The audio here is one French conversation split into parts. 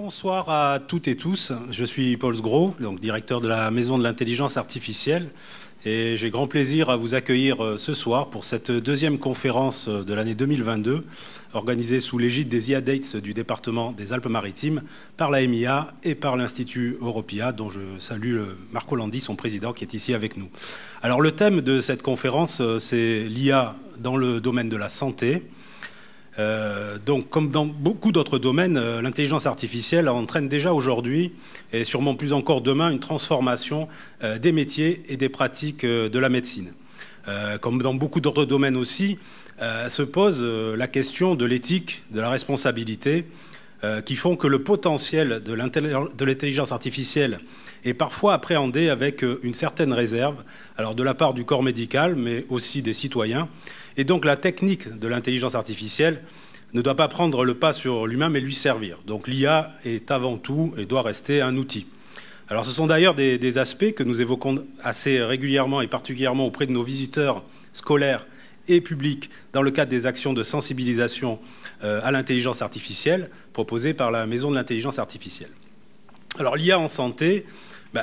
Bonsoir à toutes et tous. Je suis Paul Sgro, donc directeur de la Maison de l'Intelligence Artificielle. Et j'ai grand plaisir à vous accueillir ce soir pour cette deuxième conférence de l'année 2022, organisée sous l'égide des IA-Dates du département des Alpes-Maritimes par la MIA et par l'Institut Europia, dont je salue Marco Landi, son président, qui est ici avec nous. Alors le thème de cette conférence, c'est l'IA dans le domaine de la santé. Donc, comme dans beaucoup d'autres domaines, l'intelligence artificielle entraîne déjà aujourd'hui, et sûrement plus encore demain, une transformation des métiers et des pratiques de la médecine. Comme dans beaucoup d'autres domaines aussi, se pose la question de l'éthique, de la responsabilité, qui font que le potentiel de l'intelligence artificielle est parfois appréhendé avec une certaine réserve, alors de la part du corps médical, mais aussi des citoyens. Et donc la technique de l'intelligence artificielle ne doit pas prendre le pas sur l'humain, mais lui servir. Donc l'IA est avant tout et doit rester un outil. Alors ce sont d'ailleurs des aspects que nous évoquons assez régulièrement et particulièrement auprès de nos visiteurs scolaires et publics dans le cadre des actions de sensibilisation à l'intelligence artificielle proposées par la Maison de l'Intelligence Artificielle. Alors l'IA en santé,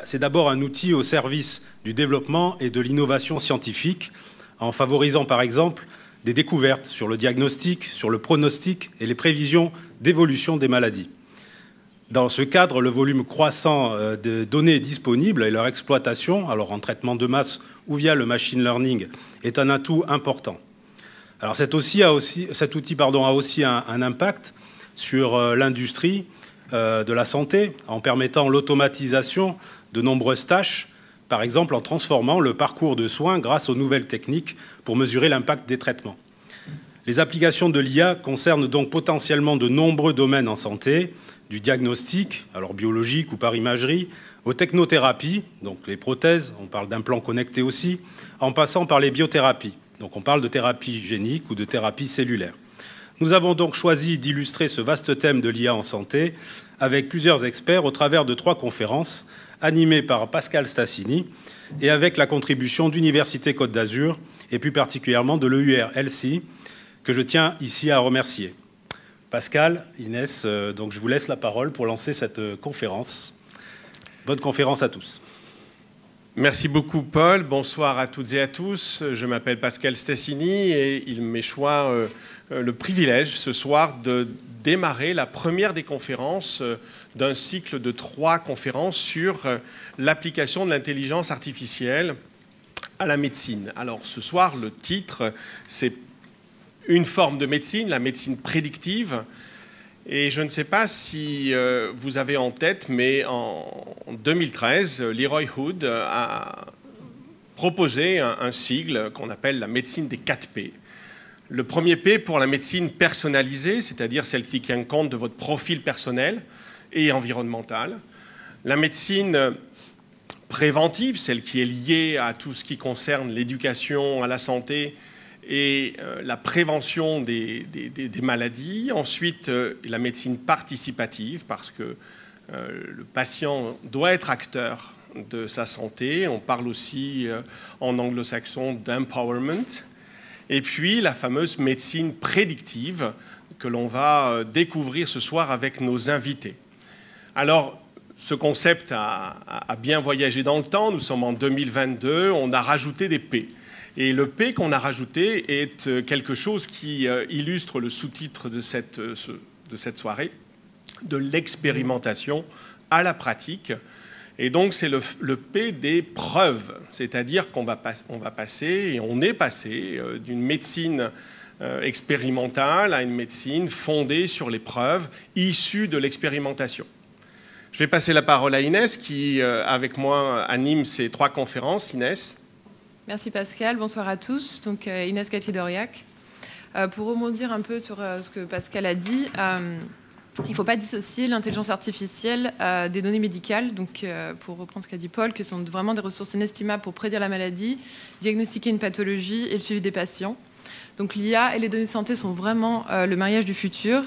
c'est d'abord un outil au service du développement et de l'innovation scientifique, en favorisant par exemple des découvertes sur le diagnostic, sur le pronostic et les prévisions d'évolution des maladies. Dans ce cadre, le volume croissant de données disponibles et leur exploitation, alors en traitement de masse ou via le machine learning, est un atout important. Alors cet outil a aussi un impact sur l'industrie de la santé en permettant l'automatisation de nombreuses tâches, par exemple en transformant le parcours de soins grâce aux nouvelles techniques pour mesurer l'impact des traitements. Les applications de l'IA concernent donc potentiellement de nombreux domaines en santé, du diagnostic, alors biologique ou par imagerie, aux technothérapies, donc les prothèses, on parle d'implants connectés aussi, en passant par les biothérapies, donc on parle de thérapie génique ou de thérapie cellulaire. Nous avons donc choisi d'illustrer ce vaste thème de l'IA en santé avec plusieurs experts au travers de 3 conférences animé par Pascal Stassini et avec la contribution d'Université Côte d'Azur et plus particulièrement de l'EUR-LC, que je tiens ici à remercier. Pascal, Inès, donc je vous laisse la parole pour lancer cette conférence. Bonne conférence à tous. Merci beaucoup, Paul. Bonsoir à toutes et à tous. Je m'appelle Pascal Stassini et il m'est choix le privilège ce soir de démarrer la première des conférences d'un cycle de 3 conférences sur l'application de l'intelligence artificielle à la médecine. Alors ce soir, le titre, c'est une forme de médecine, la médecine prédictive. Et je ne sais pas si vous avez en tête, mais en 2013, Leroy Hood a proposé un sigle qu'on appelle la médecine des 4 P. Le premier P pour la médecine personnalisée, c'est-à-dire celle qui tient compte de votre profil personnel et environnemental. La médecine préventive, celle qui est liée à tout ce qui concerne l'éducation, à la santé et la prévention des maladies. Ensuite, la médecine participative, parce que le patient doit être acteur de sa santé. On parle aussi en anglo-saxon d'empowerment. Et puis la fameuse médecine prédictive que l'on va découvrir ce soir avec nos invités. Alors, ce concept a bien voyagé dans le temps. Nous sommes en 2022, on a rajouté des P. Et le P qu'on a rajouté est quelque chose qui illustre le sous-titre de cette soirée, de l'expérimentation à la pratique. Et donc, c'est le P des preuves, c'est-à-dire qu'on va passer, et on est passé d'une médecine expérimentale à une médecine fondée sur les preuves issues de l'expérimentation. Je vais passer la parole à Inès, qui, avec moi, anime ces 3 conférences. Inès. Merci Pascal, bonsoir à tous. Donc Inès Cathy-Doriac. Pour rebondir un peu sur ce que Pascal a dit, il ne faut pas dissocier l'intelligence artificielle des données médicales. Donc, pour reprendre ce qu'a dit Paul, qui sont vraiment des ressources inestimables pour prédire la maladie, diagnostiquer une pathologie et le suivi des patients. Donc, l'IA et les données de santé sont vraiment le mariage du futur.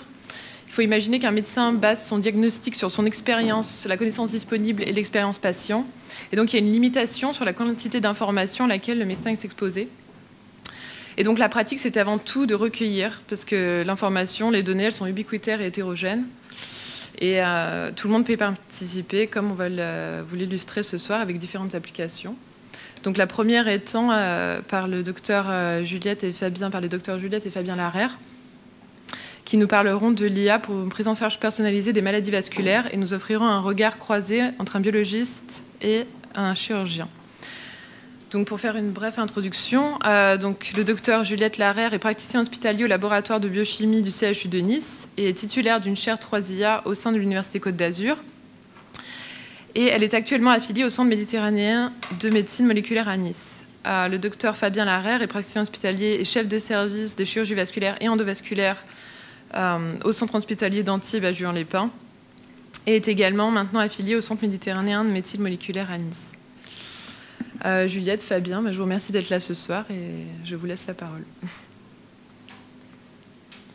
Il faut imaginer qu'un médecin base son diagnostic sur son expérience, la connaissance disponible et l'expérience patient. Et donc, il y a une limitation sur la quantité d'informations à laquelle le médecin est exposé. Et donc la pratique, c'est avant tout de recueillir, parce que l'information, les données, elles sont ubiquitaires et hétérogènes. Et tout le monde peut y participer, comme on va vous l'illustrer ce soir, avec différentes applications. Donc la première étant par le docteur Juliette et Fabien Larère, qui nous parleront de l'IA pour une prise en charge personnalisée des maladies vasculaires et nous offriront un regard croisé entre un biologiste et un chirurgien. Donc pour faire une brève introduction, donc le docteur Juliette Larère est praticien hospitalier au laboratoire de biochimie du CHU de Nice et est titulaire d'une chaire 3IA au sein de l'Université Côte d'Azur. Et elle est actuellement affiliée au Centre méditerranéen de médecine moléculaire à Nice. Le docteur Fabien Larère est praticien hospitalier et chef de service de chirurgie vasculaire et endovasculaire au Centre hospitalier d'Antibes à Juan-les-Pins et est également maintenant affilié au Centre méditerranéen de médecine moléculaire à Nice. Juliette, Fabien, je vous remercie d'être là ce soir et je vous laisse la parole.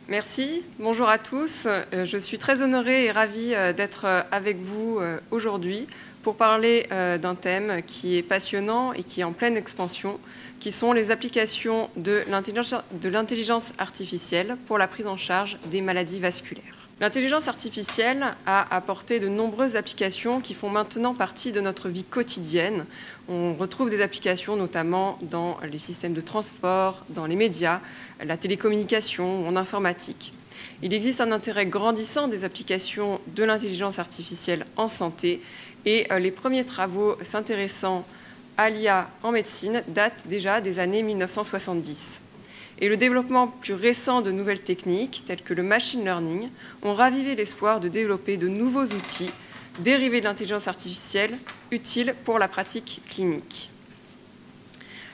Merci, bonjour à tous. Je suis très honorée et ravie d'être avec vous aujourd'hui pour parler d'un thème qui est passionnant et qui est en pleine expansion, qui sont les applications de l'intelligence artificielle pour la prise en charge des maladies vasculaires. L'intelligence artificielle a apporté de nombreuses applications qui font maintenant partie de notre vie quotidienne. On retrouve des applications notamment dans les systèmes de transport, dans les médias, la télécommunication ou en informatique. Il existe un intérêt grandissant des applications de l'intelligence artificielle en santé et les premiers travaux s'intéressant à l'IA en médecine datent déjà des années 1970. Et le développement plus récent de nouvelles techniques, telles que le machine learning, ont ravivé l'espoir de développer de nouveaux outils dérivés de l'intelligence artificielle utiles pour la pratique clinique.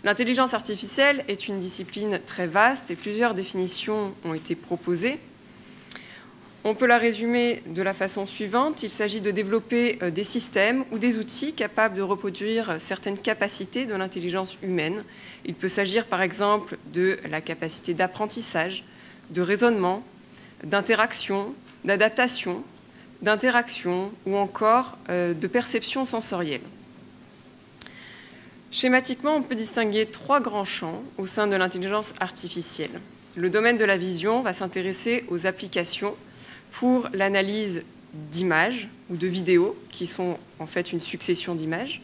L'intelligence artificielle est une discipline très vaste et plusieurs définitions ont été proposées. On peut la résumer de la façon suivante. Il s'agit de développer des systèmes ou des outils capables de reproduire certaines capacités de l'intelligence humaine. Il peut s'agir par exemple de la capacité d'apprentissage, de raisonnement, d'interaction, d'adaptation, d'interaction ou encore de perception sensorielle. Schématiquement, on peut distinguer trois grands champs au sein de l'intelligence artificielle. Le domaine de la vision va s'intéresser aux applications pour l'analyse d'images ou de vidéos, qui sont en fait une succession d'images.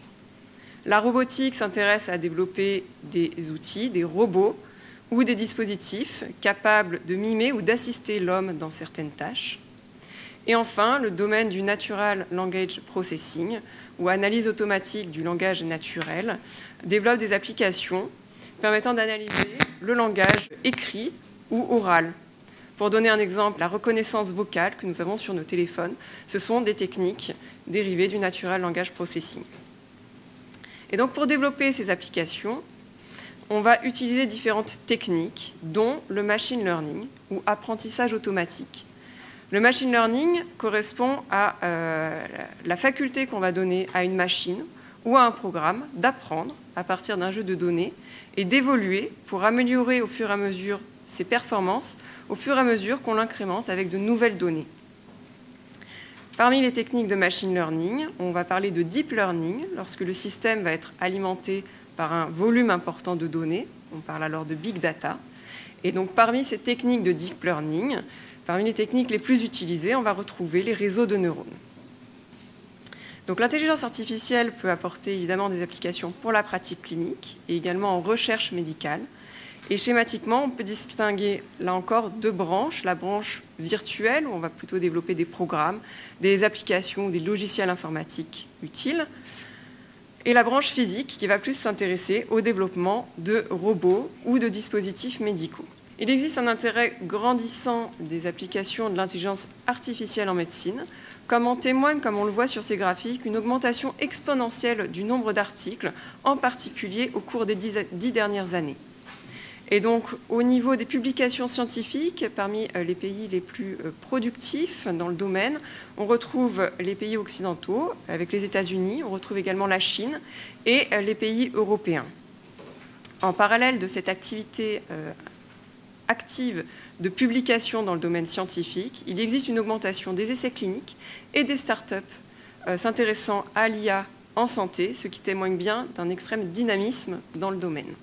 La robotique s'intéresse à développer des outils, des robots ou des dispositifs capables de mimer ou d'assister l'homme dans certaines tâches. Et enfin, le domaine du Natural Language Processing, ou analyse automatique du langage naturel, développe des applications permettant d'analyser le langage écrit ou oral. Pour donner un exemple, la reconnaissance vocale que nous avons sur nos téléphones, ce sont des techniques dérivées du Natural Language Processing. Et donc, pour développer ces applications, on va utiliser différentes techniques, dont le machine learning ou apprentissage automatique. Le machine learning correspond à la faculté qu'on va donner à une machine ou à un programme d'apprendre à partir d'un jeu de données et d'évoluer pour améliorer au fur et à mesure ses performances, au fur et à mesure qu'on l'incrémente avec de nouvelles données. Parmi les techniques de machine learning, on va parler de deep learning, lorsque le système va être alimenté par un volume important de données. On parle alors de big data. Et donc, parmi ces techniques de deep learning, parmi les techniques les plus utilisées, on va retrouver les réseaux de neurones. Donc, l'intelligence artificielle peut apporter évidemment des applications pour la pratique clinique et également en recherche médicale. Et schématiquement, on peut distinguer, là encore, deux branches. La branche virtuelle, où on va plutôt développer des programmes, des applications ou des logiciels informatiques utiles. Et la branche physique, qui va plus s'intéresser au développement de robots ou de dispositifs médicaux. Il existe un intérêt grandissant des applications de l'intelligence artificielle en médecine, comme en témoigne, comme on le voit sur ces graphiques, une augmentation exponentielle du nombre d'articles, en particulier au cours des 10 dernières années. Et donc, au niveau des publications scientifiques, parmi les pays les plus productifs dans le domaine, on retrouve les pays occidentaux, avec les États-Unis, on retrouve également la Chine et les pays européens. En parallèle de cette activité active de publication dans le domaine scientifique, il existe une augmentation des essais cliniques et des start-up s'intéressant à l'IA en santé, ce qui témoigne bien d'un extrême dynamisme dans le domaine.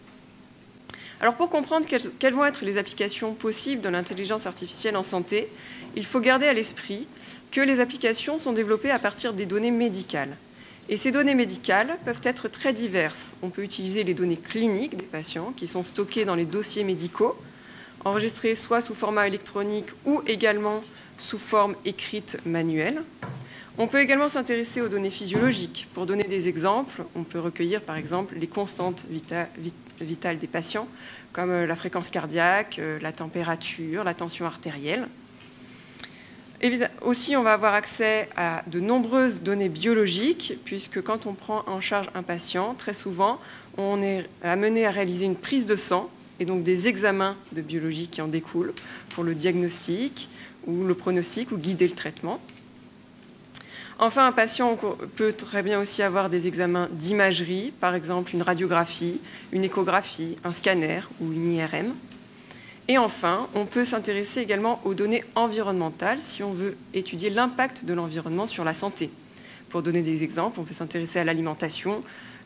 Alors pour comprendre quelles vont être les applications possibles de l'intelligence artificielle en santé, il faut garder à l'esprit que les applications sont développées à partir des données médicales. Et ces données médicales peuvent être très diverses. On peut utiliser les données cliniques des patients qui sont stockées dans les dossiers médicaux, enregistrées soit sous format électronique ou également sous forme écrite manuelle. On peut également s'intéresser aux données physiologiques. Pour donner des exemples, on peut recueillir par exemple les constantes vitales des patients, comme la fréquence cardiaque, la température, la tension artérielle. Aussi, on va avoir accès à de nombreuses données biologiques, puisque quand on prend en charge un patient, très souvent, on est amené à réaliser une prise de sang, et donc des examens de biologie qui en découlent, pour le diagnostic ou le pronostic, ou guider le traitement. Enfin, un patient peut très bien aussi avoir des examens d'imagerie, par exemple une radiographie, une échographie, un scanner ou une IRM. Et enfin, on peut s'intéresser également aux données environnementales si on veut étudier l'impact de l'environnement sur la santé. Pour donner des exemples, on peut s'intéresser à l'alimentation,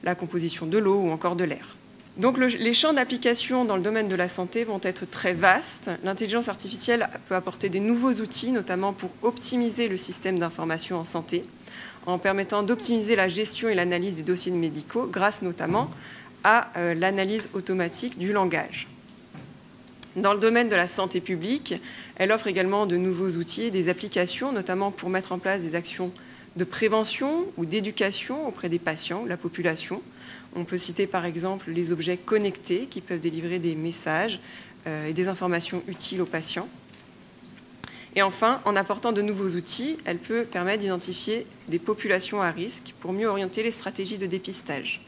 la composition de l'eau ou encore de l'air. Donc les champs d'application dans le domaine de la santé vont être très vastes. L'intelligence artificielle peut apporter des nouveaux outils, notamment pour optimiser le système d'information en santé, en permettant d'optimiser la gestion et l'analyse des dossiers médicaux, grâce notamment à l'analyse automatique du langage. Dans le domaine de la santé publique, elle offre également de nouveaux outils et des applications, notamment pour mettre en place des actions de prévention ou d'éducation auprès des patients, la population. On peut citer par exemple les objets connectés qui peuvent délivrer des messages et des informations utiles aux patients. Et enfin, en apportant de nouveaux outils, elle peut permettre d'identifier des populations à risque pour mieux orienter les stratégies de dépistage.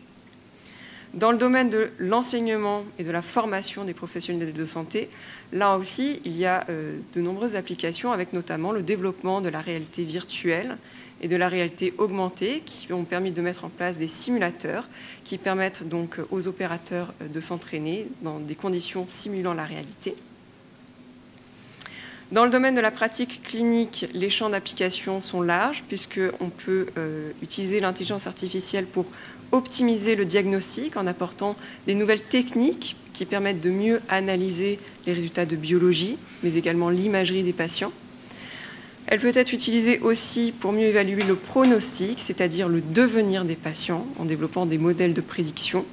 Dans le domaine de l'enseignement et de la formation des professionnels de santé, là aussi, il y a de nombreuses applications avec notamment le développement de la réalité virtuelle et de la réalité augmentée qui ont permis de mettre en place des simulateurs qui permettent donc aux opérateurs de s'entraîner dans des conditions simulant la réalité. Dans le domaine de la pratique clinique, les champs d'application sont larges puisqu'on peut utiliser l'intelligence artificielle pour optimiser le diagnostic en apportant des nouvelles techniques qui permettent de mieux analyser les résultats de biologie, mais également l'imagerie des patients. Elle peut être utilisée aussi pour mieux évaluer le pronostic, c'est-à-dire le devenir des patients, en développant des modèles de prédiction.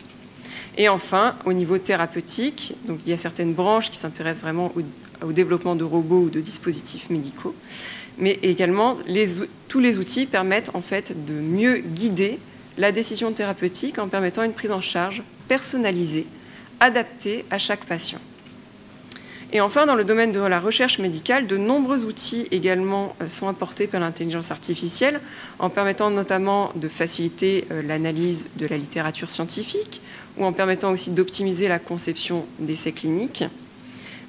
Et enfin, au niveau thérapeutique, donc il y a certaines branches qui s'intéressent vraiment au développement de robots ou de dispositifs médicaux, mais également tous les outils permettent en fait de mieux guider la décision thérapeutique en permettant une prise en charge personnalisée, adaptée à chaque patient. Et enfin, dans le domaine de la recherche médicale, de nombreux outils également sont apportés par l'intelligence artificielle, en permettant notamment de faciliter l'analyse de la littérature scientifique, ou en permettant aussi d'optimiser la conception d'essais cliniques.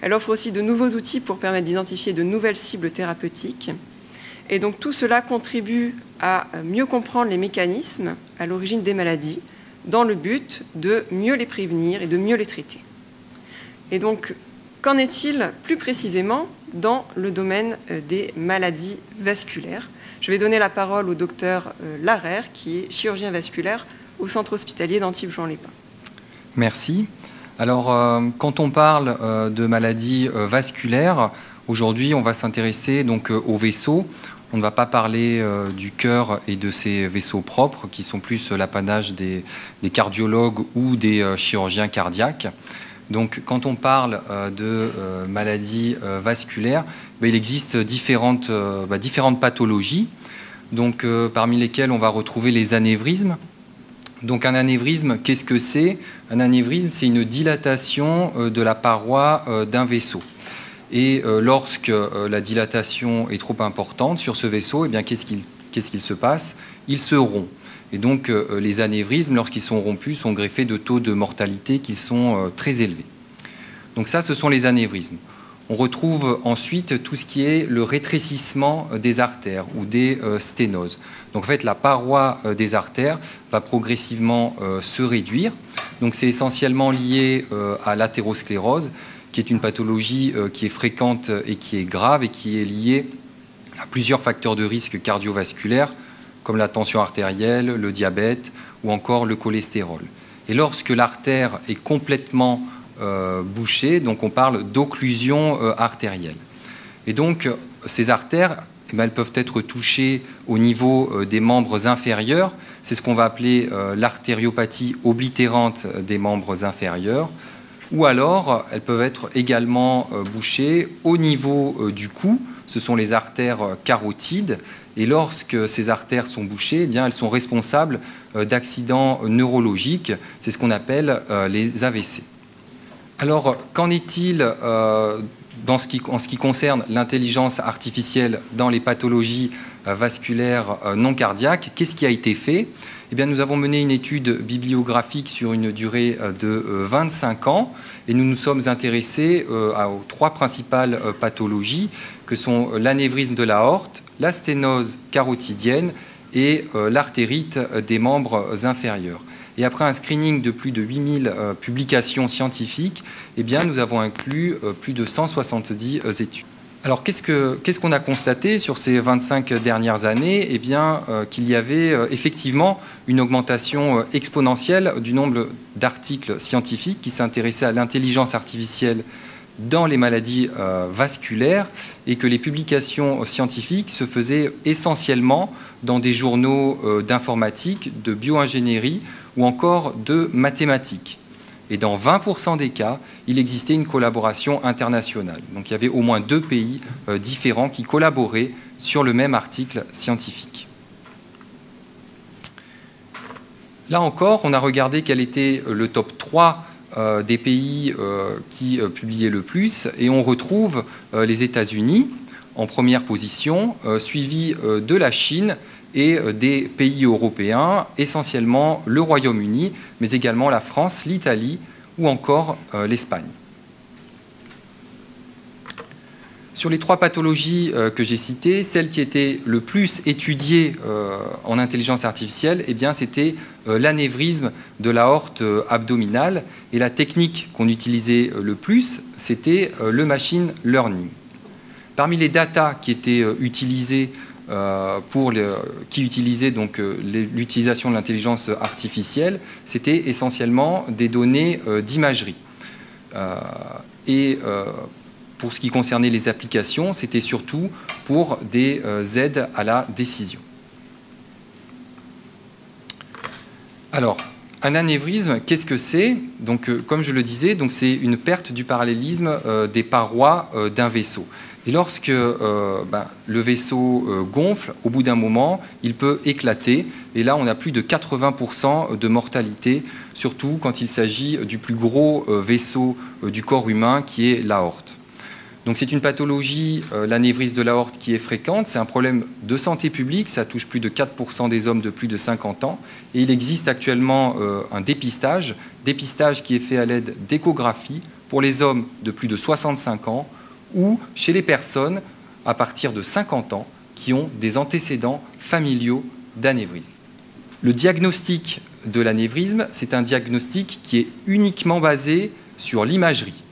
Elle offre aussi de nouveaux outils pour permettre d'identifier de nouvelles cibles thérapeutiques. Et donc tout cela contribue à mieux comprendre les mécanismes à l'origine des maladies, dans le but de mieux les prévenir et de mieux les traiter. Et donc, qu'en est-il plus précisément dans le domaine des maladies vasculaires? Je vais donner la parole au docteur Larère, qui est chirurgien vasculaire au centre hospitalier d'Antibes-Juan-les-Pins. Merci. Alors, quand on parle de maladies vasculaires, aujourd'hui, on va s'intéresser donc aux vaisseaux. On ne va pas parler du cœur et de ses vaisseaux propres, qui sont plus l'apanage des cardiologues ou des chirurgiens cardiaques. Donc, quand on parle de maladies vasculaires, il existe différentes pathologies, donc, parmi lesquelles on va retrouver les anévrismes. Donc, un anévrisme, qu'est-ce que c'est? Un anévrisme, c'est une dilatation de la paroi d'un vaisseau. Et lorsque la dilatation est trop importante sur ce vaisseau, eh bien, qu'est-ce qu'il se passe? Il se rompt. Et donc, les anévrismes, lorsqu'ils sont rompus, sont greffés de taux de mortalité qui sont très élevés. Donc ça, ce sont les anévrismes. On retrouve ensuite tout ce qui est le rétrécissement des artères ou des sténoses. Donc en fait, la paroi des artères va progressivement se réduire. Donc c'est essentiellement lié à l'athérosclérose, qui est une pathologie qui est fréquente et qui est grave et qui est liée à plusieurs facteurs de risque cardiovasculaires, comme la tension artérielle, le diabète ou encore le cholestérol. Et lorsque l'artère est complètement bouchées, donc on parle d'occlusion artérielle. Et donc ces artères, eh bien, elles peuvent être touchées au niveau des membres inférieurs, c'est ce qu'on va appeler l'artériopathie oblitérante des membres inférieurs, ou alors elles peuvent être également bouchées au niveau du cou, ce sont les artères carotides, et lorsque ces artères sont bouchées, eh bien, elles sont responsables d'accidents neurologiques, c'est ce qu'on appelle les AVC. Alors, qu'en est-il en ce qui concerne l'intelligence artificielle dans les pathologies vasculaires non cardiaques? Qu'est-ce qui a été fait? Eh bien, nous avons mené une étude bibliographique sur une durée de 25 ans et nous nous sommes intéressés aux 3 principales pathologies que sont l'anévrisme de l'aorte, la sténose carotidienne et l'artérite des membres inférieurs. Et après un screening de plus de 8000 publications scientifiques, eh bien, nous avons inclus plus de 170 études. Alors, qu'est-ce qu'on a constaté sur ces 25 dernières années? Eh bien, qu'il y avait effectivement une augmentation exponentielle du nombre d'articles scientifiques qui s'intéressaient à l'intelligence artificielle dans les maladies vasculaires et que les publications scientifiques se faisaient essentiellement dans des journaux d'informatique, de bioingénierie ou encore de mathématiques. Et dans 20% des cas, il existait une collaboration internationale. Donc il y avait au moins 2 pays différents qui collaboraient sur le même article scientifique. Là encore, on a regardé quel était le top 3 des pays qui publiaient le plus, et on retrouve les États-Unis en première position, suivi de la Chine et des pays européens, essentiellement le Royaume-Uni, mais également la France, l'Italie ou encore l'Espagne. Sur les 3 pathologies que j'ai citées, celle qui était le plus étudiée en intelligence artificielle, eh bien, c'était l'anévrisme de l'aorte abdominale. Et la technique qu'on utilisait le plus, c'était le machine learning. Parmi les datas qui étaient utilisées qui utilisaient donc l'utilisation de l'intelligence artificielle, c'était essentiellement des données d'imagerie. Pour ce qui concernait les applications, c'était surtout pour des aides à la décision. Alors, un anévrisme, qu'est-ce que c'est? Donc, comme je le disais, c'est une perte du parallélisme des parois d'un vaisseau. Et lorsque le vaisseau gonfle, au bout d'un moment, il peut éclater. Et là, on a plus de 80% de mortalité, surtout quand il s'agit du plus gros vaisseau du corps humain, qui est l'aorte. Donc c'est une pathologie, l'anévrisme de l'aorte, qui est fréquente. C'est un problème de santé publique. Ça touche plus de 4% des hommes de plus de 50 ans. Et il existe actuellement un dépistage qui est fait à l'aide d'échographie pour les hommes de plus de 65 ans ou chez les personnes à partir de 50 ans qui ont des antécédents familiaux d'anévrisme. Le diagnostic de l'anévrisme, c'est un diagnostic qui est uniquement basé sur l'imagerie.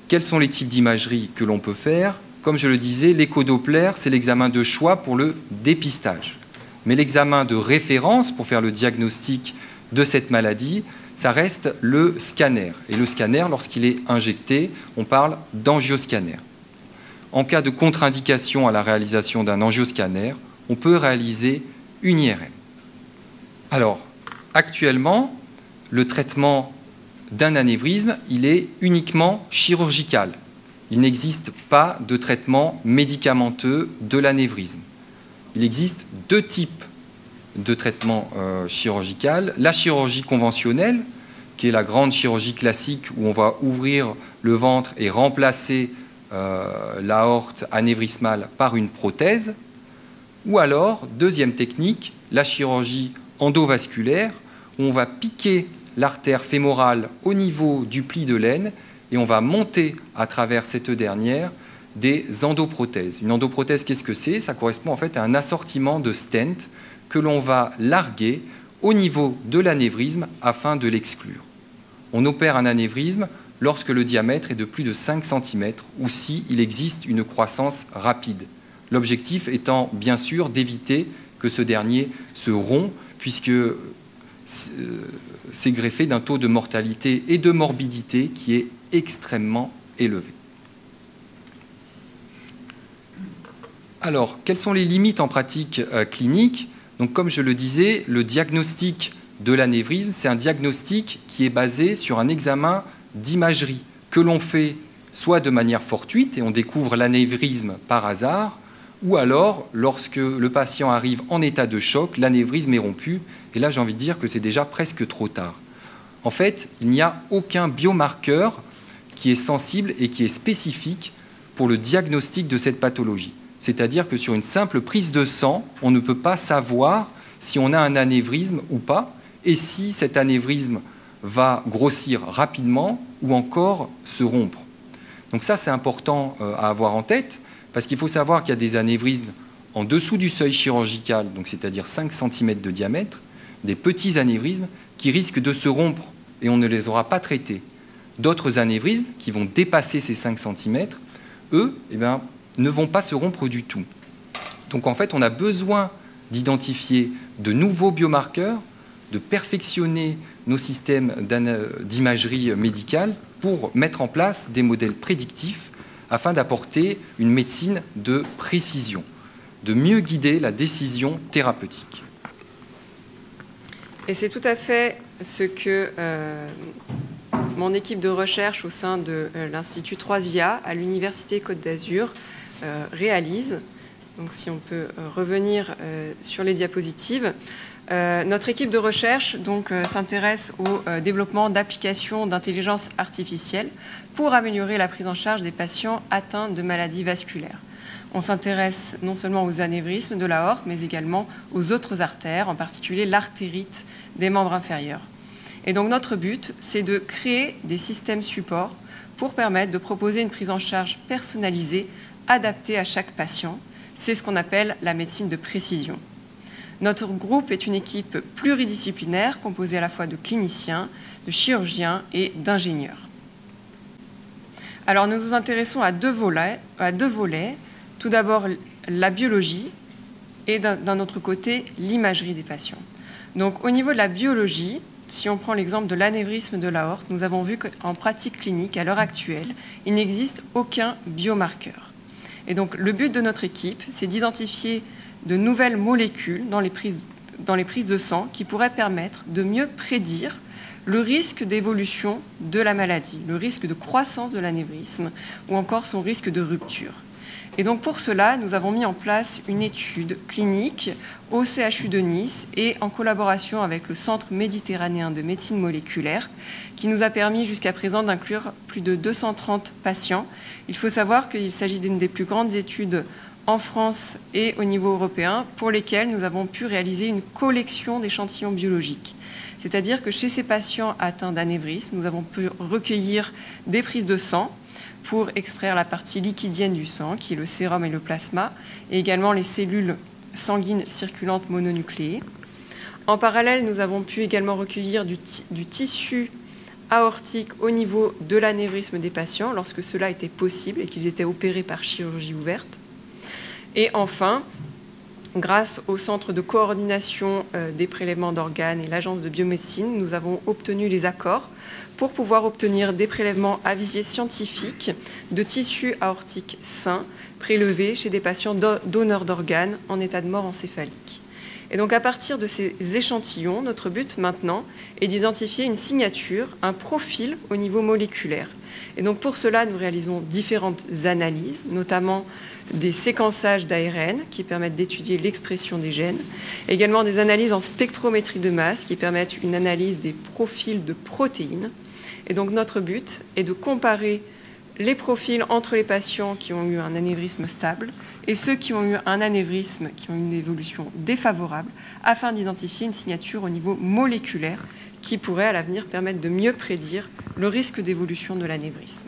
Quels sont les types d'imagerie que l'on peut faire? Comme je le disais, l'écho-doppler, c'est l'examen de choix pour le dépistage. Mais l'examen de référence pour faire le diagnostic de cette maladie, ça reste le scanner. Et le scanner, lorsqu'il est injecté, on parle d'angioscanner. En cas de contre-indication à la réalisation d'un angioscanner, on peut réaliser une IRM. Alors, actuellement, le traitement d'un anévrisme, il est uniquement chirurgical. Il n'existe pas de traitement médicamenteux de l'anévrisme. Il existe 2 types de traitement chirurgical. La chirurgie conventionnelle, qui est la grande chirurgie classique où on va ouvrir le ventre et remplacer l'aorte anévrismale par une prothèse. Ou alors, deuxième technique, la chirurgie endovasculaire, où on va piquer l'artère fémorale au niveau du pli de l'aine et on va monter à travers cette dernière des endoprothèses. Une endoprothèse, qu'est-ce que c'est? Ça correspond en fait à un assortiment de stents que l'on va larguer au niveau de l'anévrisme afin de l'exclure. On opère un anévrisme lorsque le diamètre est de plus de 5 cm ou s'il existe une croissance rapide. L'objectif étant bien sûr d'éviter que ce dernier se rompt, puisque s'est greffé d'un taux de mortalité et de morbidité qui est extrêmement élevé. Alors, quelles sont les limites en pratique clinique? Donc, comme je le disais, le diagnostic de l'anévrisme, c'est un diagnostic qui est basé sur un examen d'imagerie que l'on fait soit de manière fortuite et on découvre l'anévrisme par hasard, ou alors lorsque le patient arrive en état de choc, l'anévrisme est rompu, et là j'ai envie de dire que c'est déjà presque trop tard. En fait, il n'y a aucun biomarqueur qui est sensible et qui est spécifique pour le diagnostic de cette pathologie. C'est-à-dire que sur une simple prise de sang, on ne peut pas savoir si on a un anévrisme ou pas, et si cet anévrisme va grossir rapidement ou encore se rompre. Donc ça, c'est important à avoir en tête, parce qu'il faut savoir qu'il y a des anévrismes en dessous du seuil chirurgical, donc c'est-à-dire 5 cm de diamètre, des petits anévrismes qui risquent de se rompre et on ne les aura pas traités. D'autres anévrismes qui vont dépasser ces 5 cm, eux, ne vont pas se rompre du tout. Donc en fait, on a besoin d'identifier de nouveaux biomarqueurs, de perfectionner nos systèmes d'imagerie médicale pour mettre en place des modèles prédictifs afin d'apporter une médecine de précision, de mieux guider la décision thérapeutique. Et c'est tout à fait ce que mon équipe de recherche au sein de l'Institut 3IA à l'Université Côte d'Azur réalise. Donc si on peut revenir sur les diapositives. Notre équipe de recherche s'intéresse au développement d'applications d'intelligence artificielle pour améliorer la prise en charge des patients atteints de maladies vasculaires. On s'intéresse non seulement aux anévrismes de l'aorte, mais également aux autres artères, en particulier l'artérite des membres inférieurs. Et donc notre but, c'est de créer des systèmes supports pour permettre de proposer une prise en charge personnalisée, adaptée à chaque patient. C'est ce qu'on appelle la médecine de précision. Notre groupe est une équipe pluridisciplinaire composée à la fois de cliniciens, de chirurgiens et d'ingénieurs. Alors nous nous intéressons à deux volets. Tout d'abord la biologie et d'un autre côté l'imagerie des patients. Donc au niveau de la biologie, si on prend l'exemple de l'anévrisme de l'aorte, nous avons vu qu'en pratique clinique, à l'heure actuelle, il n'existe aucun biomarqueur. Et donc le but de notre équipe, c'est d'identifier de nouvelles molécules dans les prises de sang qui pourraient permettre de mieux prédire le risque d'évolution de la maladie, le risque de croissance de l'anévrisme ou encore son risque de rupture. Et donc pour cela, nous avons mis en place une étude clinique au CHU de Nice et en collaboration avec le Centre méditerranéen de médecine moléculaire qui nous a permis jusqu'à présent d'inclure plus de 230 patients. Il faut savoir qu'il s'agit d'une des plus grandes études en France et au niveau européen, pour lesquels nous avons pu réaliser une collection d'échantillons biologiques. C'est-à-dire que chez ces patients atteints d'anévrisme, nous avons pu recueillir des prises de sang pour extraire la partie liquidienne du sang, qui est le sérum et le plasma, et également les cellules sanguines circulantes mononucléées. En parallèle, nous avons pu également recueillir du tissu aortique au niveau de l'anévrisme des patients, lorsque cela était possible et qu'ils étaient opérés par chirurgie ouverte. Et enfin, grâce au Centre de coordination des prélèvements d'organes et l'Agence de biomédecine, nous avons obtenu les accords pour pouvoir obtenir des prélèvements à visée scientifique de tissus aortiques sains prélevés chez des patients donneurs d'organes en état de mort encéphalique. Et donc à partir de ces échantillons, notre but maintenant est d'identifier une signature, un profil au niveau moléculaire. Et donc pour cela, nous réalisons différentes analyses, notamment des séquençages d'ARN qui permettent d'étudier l'expression des gènes, également des analyses en spectrométrie de masse qui permettent une analyse des profils de protéines. Et donc notre but est de comparer les profils entre les patients qui ont eu un anévrisme stable et ceux qui ont eu un anévrisme qui ont une évolution défavorable afin d'identifier une signature au niveau moléculaire qui pourrait à l'avenir permettre de mieux prédire le risque d'évolution de l'anévrisme.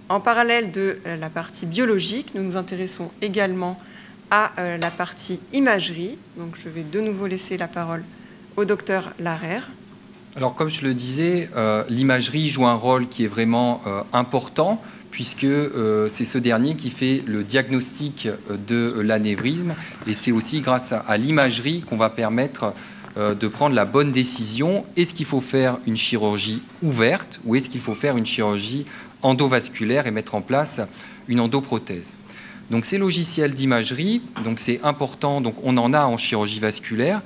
En parallèle de la partie biologique, nous nous intéressons également à la partie imagerie. Donc je vais de nouveau laisser la parole au docteur Larère. Alors comme je le disais, l'imagerie joue un rôle qui est vraiment important puisque c'est ce dernier qui fait le diagnostic de l'anévrisme et c'est aussi grâce à l'imagerie qu'on va permettre de prendre la bonne décision. Est-ce qu'il faut faire une chirurgie ouverte ou est-ce qu'il faut faire une chirurgie endovasculaire et mettre en place une endoprothèse? Donc ces logiciels d'imagerie, donc c'est important, donc on en a en chirurgie vasculaire.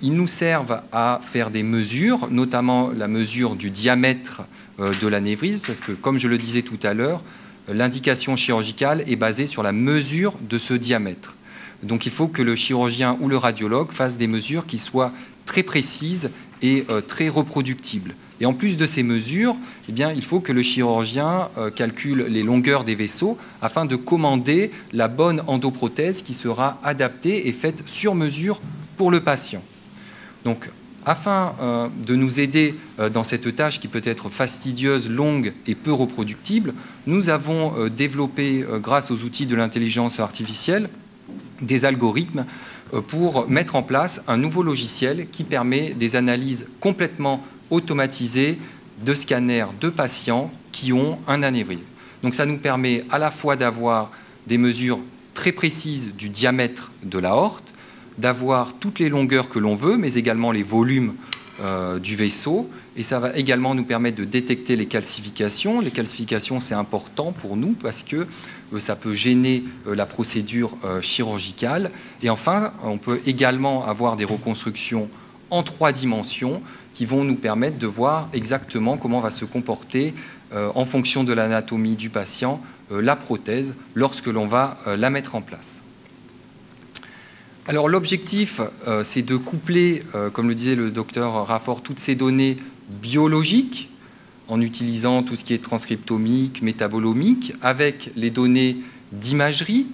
Ils nous servent à faire des mesures, notamment la mesure du diamètre de l'anévrisme, parce que comme je le disais tout à l'heure, l'indication chirurgicale est basée sur la mesure de ce diamètre. Donc il faut que le chirurgien ou le radiologue fasse des mesures qui soient très précises et très reproductibles. Et en plus de ces mesures, eh bien, il faut que le chirurgien calcule les longueurs des vaisseaux afin de commander la bonne endoprothèse qui sera adaptée et faite sur mesure pour le patient. Donc, afin de nous aider dans cette tâche qui peut être fastidieuse, longue et peu reproductible, nous avons développé, grâce aux outils de l'intelligence artificielle, des algorithmes pour mettre en place un nouveau logiciel qui permet des analyses complètement automatisées de scanners de patients qui ont un anévrisme. Donc ça nous permet à la fois d'avoir des mesures très précises du diamètre de l'aorte, d'avoir toutes les longueurs que l'on veut, mais également les volumes du vaisseau. Et ça va également nous permettre de détecter les calcifications. Les calcifications, c'est important pour nous parce que ça peut gêner la procédure chirurgicale. Et enfin, on peut également avoir des reconstructions en 3 dimensions qui vont nous permettre de voir exactement comment va se comporter, en fonction de l'anatomie du patient, la prothèse lorsque l'on va la mettre en place. Alors l'objectif, c'est de coupler, comme le disait le docteur Raffort, toutes ces données biologiques, en utilisant tout ce qui est transcriptomique, métabolomique, avec les données d'imagerie,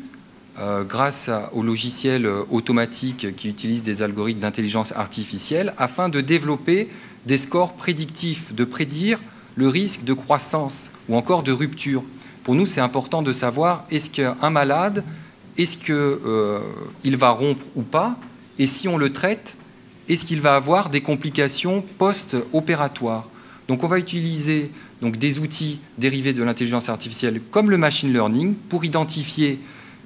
grâce au logiciel automatique qui utilise des algorithmes d'intelligence artificielle, afin de développer des scores prédictifs, de prédire le risque de croissance ou encore de rupture. Pour nous, c'est important de savoir est-ce qu'un malade, est-ce qu'il va rompre ou pas, et si on le traite, est-ce qu'il va avoir des complications post-opératoires. Donc on va utiliser donc, des outils dérivés de l'intelligence artificielle comme le machine learning pour identifier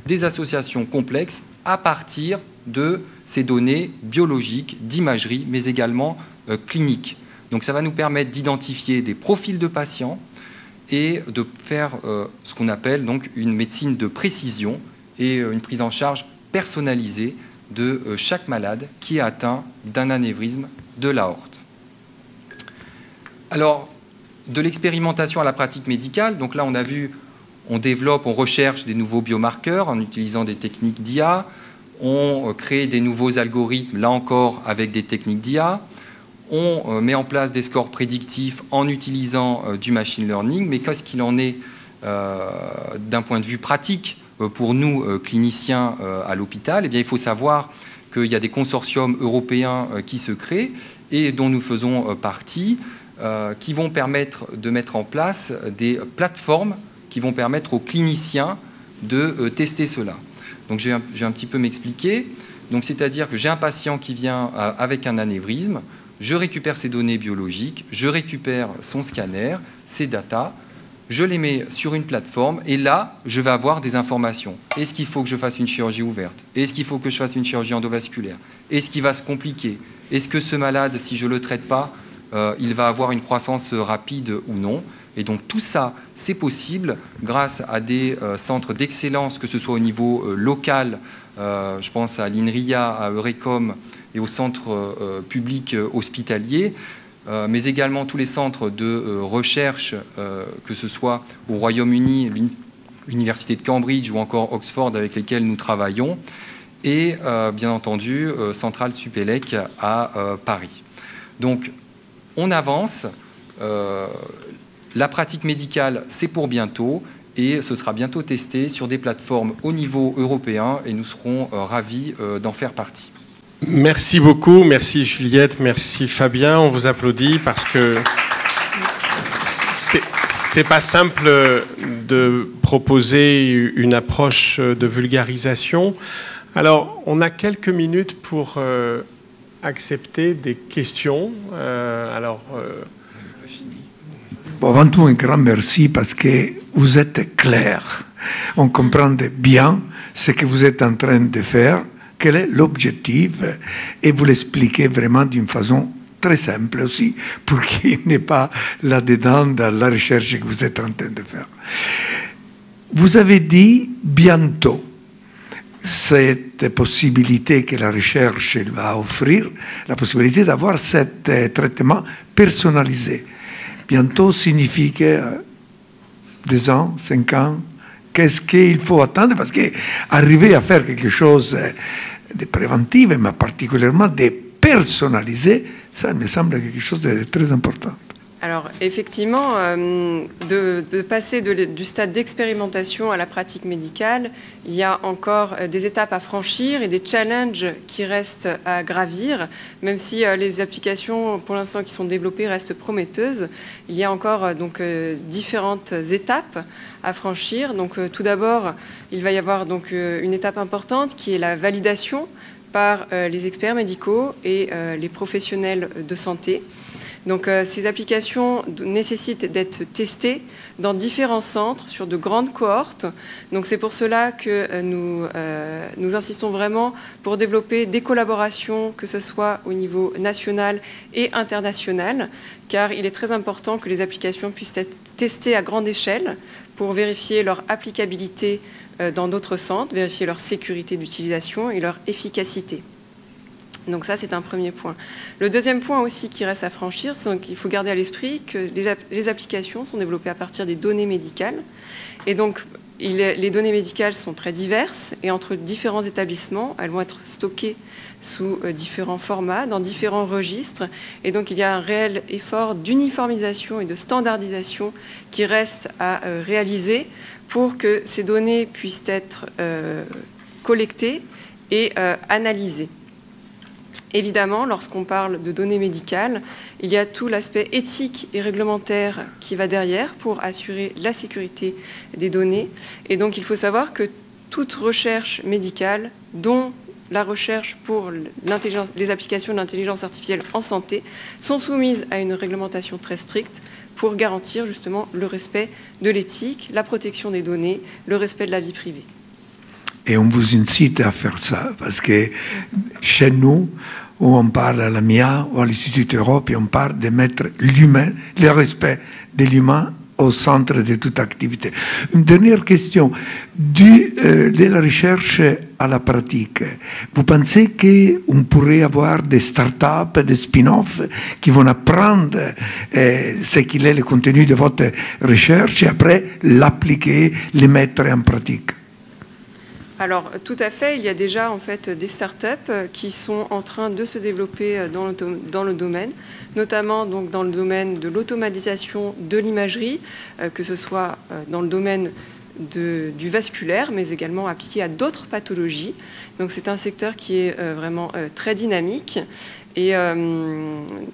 des associations complexes à partir de ces données biologiques, d'imagerie, mais également cliniques. Donc ça va nous permettre d'identifier des profils de patients et de faire ce qu'on appelle donc une médecine de précision et une prise en charge personnalisée de chaque malade qui est atteint d'un anévrisme de l'aorte. Alors, de l'expérimentation à la pratique médicale, donc là on a vu, on développe, on recherche des nouveaux biomarqueurs en utilisant des techniques d'IA, on crée des nouveaux algorithmes, là encore avec des techniques d'IA, on met en place des scores prédictifs en utilisant du machine learning, mais qu'est-ce qu'il en est d'un point de vue pratique pour nous, cliniciens à l'hôpital? Eh bien, il faut savoir qu'il y a des consortiums européens qui se créent et dont nous faisons partie, qui vont permettre de mettre en place des plateformes qui vont permettre aux cliniciens de tester cela. Donc, je vais un petit peu m'expliquer. Donc, c'est-à-dire que j'ai un patient qui vient avec un anévrisme, je récupère ses données biologiques, je récupère son scanner, ses datas, je les mets sur une plateforme et là, je vais avoir des informations. Est-ce qu'il faut que je fasse une chirurgie ouverte? Est-ce qu'il faut que je fasse une chirurgie endovasculaire? Est-ce qu'il va se compliquer? Est-ce que ce malade, si je ne le traite pas, il va avoir une croissance rapide ou non? Et donc tout ça, c'est possible grâce à des centres d'excellence, que ce soit au niveau local, je pense à l'INRIA, à Eurecom et aux centres publics hospitaliers, mais également tous les centres de recherche, que ce soit au Royaume-Uni, l'Université de Cambridge ou encore Oxford avec lesquels nous travaillons, et bien entendu Centrale Supélec à Paris. Donc on avance, la pratique médicale c'est pour bientôt et ce sera bientôt testé sur des plateformes au niveau européen et nous serons ravis d'en faire partie. Merci beaucoup, merci Juliette, merci Fabien, on vous applaudit parce que c'est pas simple de proposer une approche de vulgarisation. Alors, on a quelques minutes pour accepter des questions. Bon, avant tout, un grand merci parce que vous êtes clair. On comprend bien ce que vous êtes en train de faire quel est l'objectif, et vous l'expliquez vraiment d'une façon très simple aussi, pour qu'il n'est pas là-dedans dans la recherche que vous êtes en train de faire. Vous avez dit bientôt, cette possibilité que la recherche va offrir, la possibilité d'avoir ce traitement personnalisé. Bientôt signifie que 2 ans, 5 ans, qu'est-ce qu'il faut attendre? Parce qu'arriver à faire quelque chose de préventif, mais particulièrement de personnalisé, ça me semble quelque chose de très important. Alors effectivement, de passer du stade d'expérimentation à la pratique médicale, il y a encore des étapes à franchir et des challenges qui restent à gravir, même si les applications pour l'instant qui sont développées restent prometteuses. Il y a encore donc différentes étapes à franchir. Donc tout d'abord, il va y avoir donc une étape importante qui est la validation par les experts médicaux et les professionnels de santé. Donc ces applications nécessitent d'être testées dans différents centres, sur de grandes cohortes. Donc c'est pour cela que nous insistons vraiment pour développer des collaborations, que ce soit au niveau national et international, car il est très important que les applications puissent être testées à grande échelle pour vérifier leur applicabilité dans d'autres centres, vérifier leur sécurité d'utilisation et leur efficacité. Donc ça, c'est un premier point. Le deuxième point aussi qui reste à franchir, c'est qu'il faut garder à l'esprit que les applications sont développées à partir des données médicales. Et donc, les données médicales sont très diverses et entre différents établissements, elles vont être stockées sous différents formats, dans différents registres. Et donc, il y a un réel effort d'uniformisation et de standardisation qui reste à réaliser pour que ces données puissent être collectées et analysées. Évidemment, lorsqu'on parle de données médicales, il y a tout l'aspect éthique et réglementaire qui va derrière pour assurer la sécurité des données. Et donc, il faut savoir que toute recherche médicale, dont la recherche pour les applications de l'intelligence artificielle en santé, sont soumises à une réglementation très stricte pour garantir justement le respect de l'éthique, la protection des données, le respect de la vie privée. Et on vous incite à faire ça, parce que chez nous, où on parle à la MIA ou à l'Institut Europe, et on parle de mettre l'humain, le respect de l'humain au centre de toute activité. Une dernière question. De la recherche à la pratique, vous pensez qu'on pourrait avoir des start-up, des spin-off qui vont apprendre ce qu'il est le contenu de votre recherche et après l'appliquer, le mettre en pratique? Alors, tout à fait. Il y a déjà en fait des startups qui sont en train de se développer dans le domaine, notamment donc dans le domaine de l'automatisation de l'imagerie, que ce soit dans le domaine du vasculaire, mais également appliqué à d'autres pathologies. Donc, c'est un secteur qui est vraiment très dynamique. Et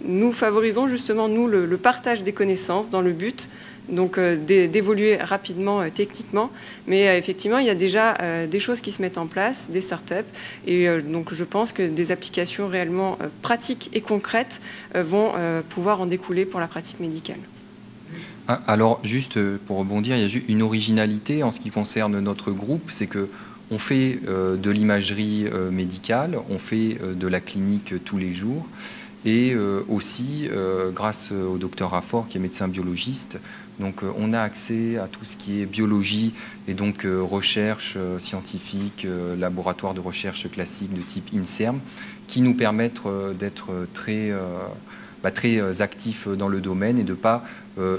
nous favorisons justement, nous, le partage des connaissances dans le but donc d'évoluer rapidement techniquement. Mais effectivement, il y a déjà des choses qui se mettent en place, des startups. Et donc je pense que des applications réellement pratiques et concrètes vont pouvoir en découler pour la pratique médicale. Alors, juste pour rebondir, il y a juste une originalité en ce qui concerne notre groupe, c'est que on fait de l'imagerie médicale, on fait de la clinique tous les jours, et aussi, grâce au docteur Raffort, qui est médecin biologiste, donc on a accès à tout ce qui est biologie et donc recherche scientifique, laboratoire de recherche classique de type INSERM, qui nous permettent d'être très actifs dans le domaine et de ne pas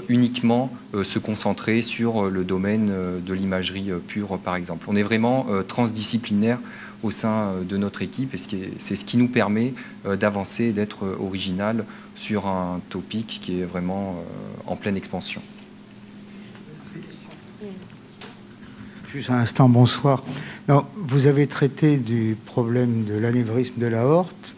uniquement se concentrer sur le domaine de l'imagerie pure, par exemple. On est vraiment transdisciplinaire au sein de notre équipe et c'est ce qui nous permet d'avancer et d'être original sur un topic qui est vraiment en pleine expansion. Juste un instant, bonsoir. Non, vous avez traité du problème de l'anévrisme de l'aorte.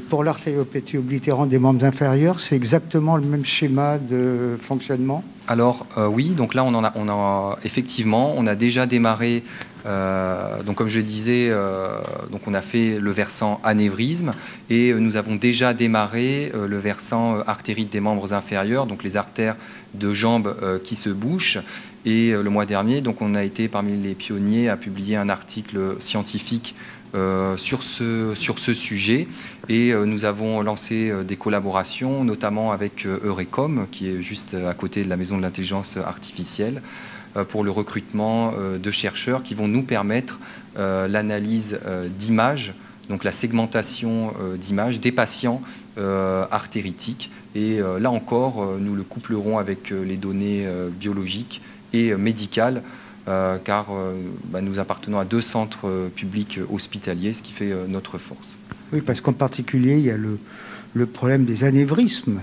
Pour l'artériopathie oblitérante des membres inférieurs, c'est exactement le même schéma de fonctionnement? Alors oui, donc là on a effectivement, on a déjà démarré, donc comme je disais, donc on a fait le versant anévrisme et nous avons déjà démarré le versant artérite des membres inférieurs, donc les artères de jambes qui se bouchent. Et le mois dernier, donc on a été parmi les pionniers à publier un article scientifique sur ce sujet. Et nous avons lancé des collaborations, notamment avec Eurecom, qui est juste à côté de la Maison de l'Intelligence Artificielle, pour le recrutement de chercheurs qui vont nous permettre l'analyse d'images, donc la segmentation d'images des patients artéritiques. Et là encore, nous le couplerons avec les données biologiques et médicales, car nous appartenons à 2 centres publics hospitaliers, ce qui fait notre force. Oui, parce qu'en particulier, il y a le problème des anévrismes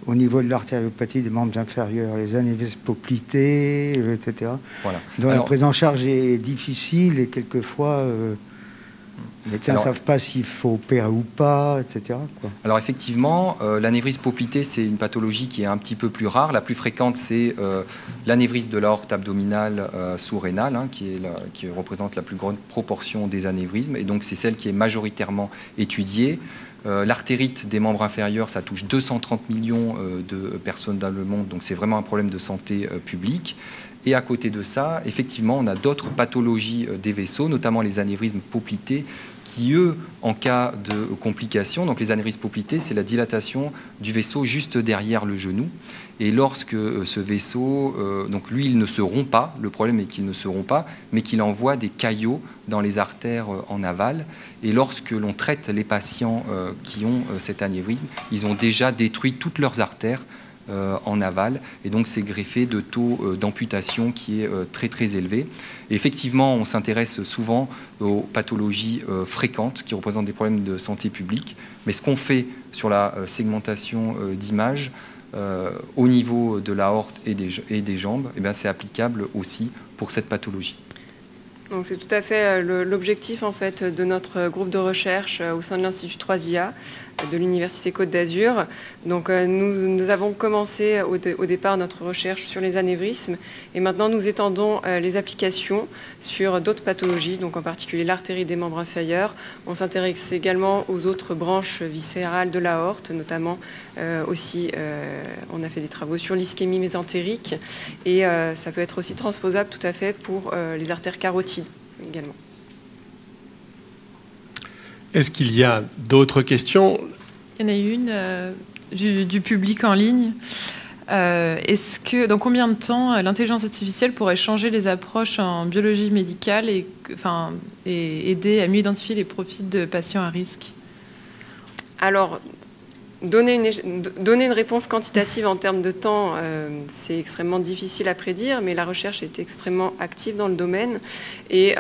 au niveau de l'artériopathie des membres inférieurs, les anévrismes poplités, etc. Voilà. Dont la prise en charge est difficile et quelquefois les médecins ne savent pas s'il faut opérer ou pas, etc. quoi. Alors effectivement, l'anévrisme poplité, c'est une pathologie qui est un petit peu plus rare. La plus fréquente, c'est l'anévrisme de l'aorte abdominale sous-rénale, hein, qui représente la plus grande proportion des anévrismes. Et donc c'est celle qui est majoritairement étudiée. L'artérite des membres inférieurs, ça touche 230 millions de personnes dans le monde. Donc c'est vraiment un problème de santé publique. Et à côté de ça, effectivement, on a d'autres pathologies des vaisseaux, notamment les anévrismes poplités, qui, eux, en cas de complications, donc les anévrismes poplités, c'est la dilatation du vaisseau juste derrière le genou. Et lorsque ce vaisseau, donc lui, il ne se rompt pas, le problème est qu'il ne se rompt pas, mais qu'il envoie des caillots dans les artères en aval. Et lorsque l'on traite les patients qui ont cet anévrisme, ils ont déjà détruit toutes leurs artères en aval, et donc c'est greffé de taux d'amputation qui est très très élevé. Et effectivement, on s'intéresse souvent aux pathologies fréquentes qui représentent des problèmes de santé publique, mais ce qu'on fait sur la segmentation d'images au niveau de l'aorte et des jambes, eh bien, c'est applicable aussi pour cette pathologie. Donc c'est tout à fait l'objectif en fait de notre groupe de recherche au sein de l'Institut 3IA de l'Université Côte d'Azur. Donc nous avons commencé au départ notre recherche sur les anévrismes et maintenant nous étendons les applications sur d'autres pathologies, donc en particulier l'artérite des membres inférieurs. On s'intéresse également aux autres branches viscérales de l'aorte, notamment aussi on a fait des travaux sur l'ischémie mésentérique et ça peut être aussi transposable tout à fait pour les artères carotides également. Est-ce qu'il y a d'autres questions? Il y en a une du public en ligne. Dans combien de temps l'intelligence artificielle pourrait changer les approches en biologie médicale et aider à mieux identifier les profils de patients à risque? Alors, donner une réponse quantitative en termes de temps, c'est extrêmement difficile à prédire, mais la recherche est extrêmement active dans le domaine. Et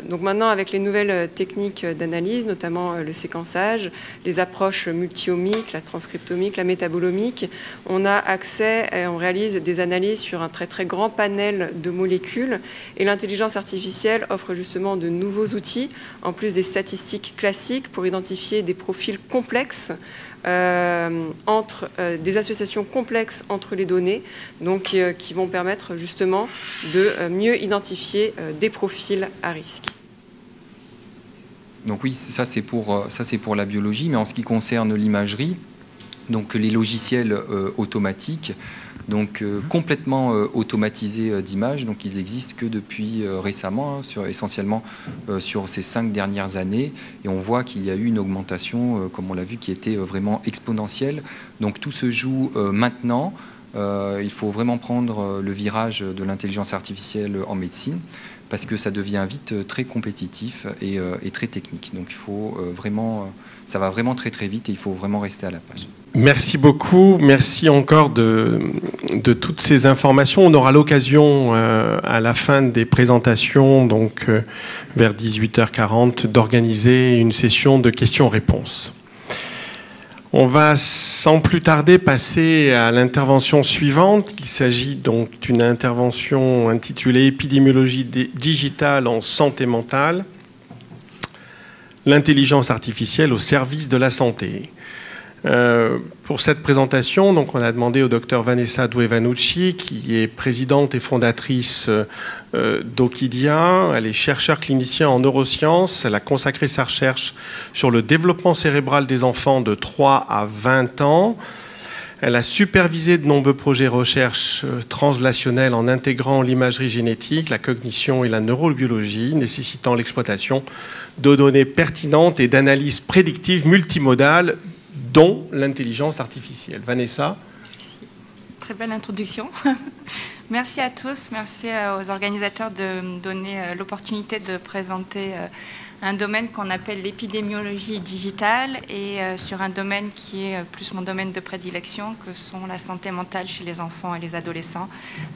donc maintenant, avec les nouvelles techniques d'analyse, notamment le séquençage, les approches multi-omiques, la transcriptomique, la métabolomique, on a accès et on réalise des analyses sur un très très grand panel de molécules. Et l'intelligence artificielle offre justement de nouveaux outils, en plus des statistiques classiques, pour identifier des profils complexes, des associations complexes entre les données, donc qui vont permettre justement de mieux identifier des profils à risque. Donc oui, ça c'est pour la biologie, mais en ce qui concerne l'imagerie, donc les logiciels automatiques, donc complètement automatisés d'images, donc ils existent que depuis récemment, essentiellement sur ces 5 dernières années, et on voit qu'il y a eu une augmentation, comme on l'a vu, qui était vraiment exponentielle. Donc tout se joue maintenant. Il faut vraiment prendre le virage de l'intelligence artificielle en médecine, parce que ça devient vite très compétitif et très technique. Donc il faut ça va vraiment très très vite et il faut vraiment rester à la page. Merci beaucoup, merci encore de toutes ces informations. On aura l'occasion à la fin des présentations, donc vers 18h40, d'organiser une session de questions-réponses. On va sans plus tarder passer à l'intervention suivante. Il s'agit donc d'une intervention intitulée « Épidémiologie digitale en santé mentale, l'intelligence artificielle au service de la santé ». Pour cette présentation, donc, on a demandé au Dr Vanessa Duevanucci, qui est présidente et fondatrice d'Okidia. Elle est chercheure clinicienne en neurosciences. Elle a consacré sa recherche sur le développement cérébral des enfants de 3 à 20 ans. Elle a supervisé de nombreux projets de recherche translationnels en intégrant l'imagerie génétique, la cognition et la neurobiologie, nécessitant l'exploitation de données pertinentes et d'analyses prédictives multimodales, dont l'intelligence artificielle. Vanessa? Merci. Très belle introduction. Merci à tous, merci aux organisateurs de me donner l'opportunité de présenter un domaine qu'on appelle l'épidémiologie digitale et sur un domaine qui est plus mon domaine de prédilection, que sont la santé mentale chez les enfants et les adolescents,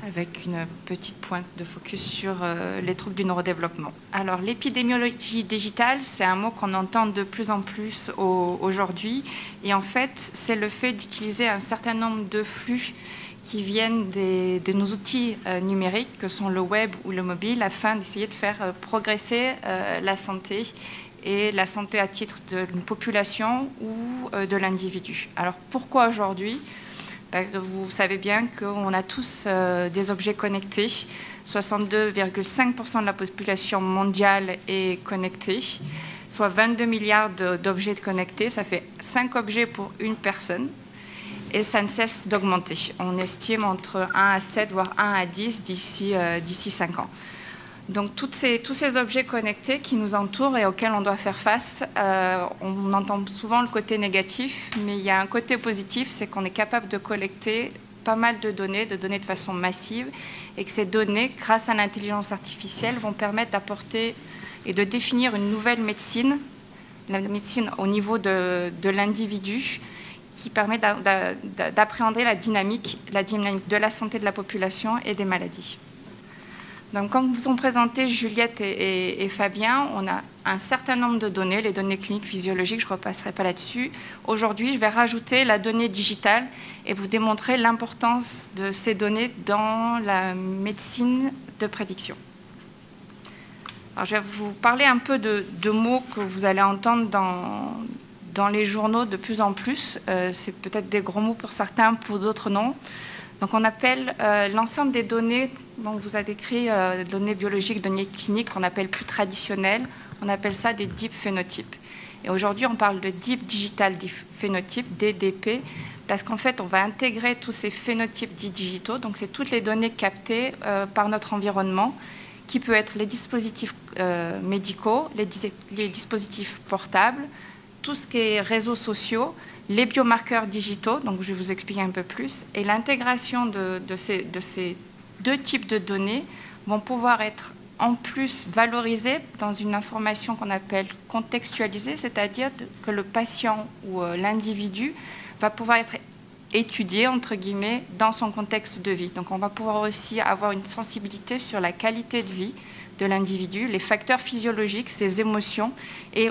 avec une petite pointe de focus sur les troubles du neurodéveloppement. Alors, l'épidémiologie digitale, c'est un mot qu'on entend de plus en plus aujourd'hui, et en fait, c'est le fait d'utiliser un certain nombre de flux qui viennent de nos outils numériques, que sont le web ou le mobile, afin d'essayer de faire progresser la santé, et la santé à titre d'une population ou de l'individu. Alors pourquoi aujourd'hui? Vous savez bien qu'on a tous des objets connectés. 62,5% de la population mondiale est connectée, soit 22 milliards d'objets connectés. Ça fait 5 objets pour une personne. Et ça ne cesse d'augmenter. On estime entre 1 à 7, voire 1 à 10 d'ici 5 ans. Donc tous ces objets connectés qui nous entourent et auxquels on doit faire face, on entend souvent le côté négatif, mais il y a un côté positif, c'est qu'on est capable de collecter pas mal de données de façon massive, et que ces données, grâce à l'intelligence artificielle, vont permettre d'apporter et de définir une nouvelle médecine, la médecine au niveau de l'individu, qui permet d'appréhender la dynamique de la santé de la population et des maladies. Donc, comme vous ont présenté Juliette et Fabien, on a un certain nombre de données, les données cliniques, physiologiques, je ne repasserai pas là-dessus. Aujourd'hui, je vais rajouter la donnée digitale et vous démontrer l'importance de ces données dans la médecine de prédiction. Alors, je vais vous parler un peu de mots que vous allez entendre dans les journaux de plus en plus. C'est peut-être des gros mots pour certains, pour d'autres non. Donc on appelle l'ensemble des données, donc vous avez décrit données biologiques, données cliniques qu'on appelle plus traditionnelles, on appelle ça des deep phénotypes. Et aujourd'hui on parle de Deep Digital Phenotype, DDP, parce qu'en fait on va intégrer tous ces phénotypes dits digitaux, donc c'est toutes les données captées par notre environnement, qui peut être les dispositifs médicaux, les dispositifs portables, tout ce qui est réseaux sociaux, les biomarqueurs digitaux, donc je vais vous expliquer un peu plus, et l'intégration de ces deux types de données vont pouvoir être en plus valorisées dans une information qu'on appelle contextualisée, c'est-à-dire que le patient ou l'individu va pouvoir être étudié, entre guillemets, dans son contexte de vie. Donc on va pouvoir aussi avoir une sensibilité sur la qualité de vie de l'individu, les facteurs physiologiques, ses émotions, et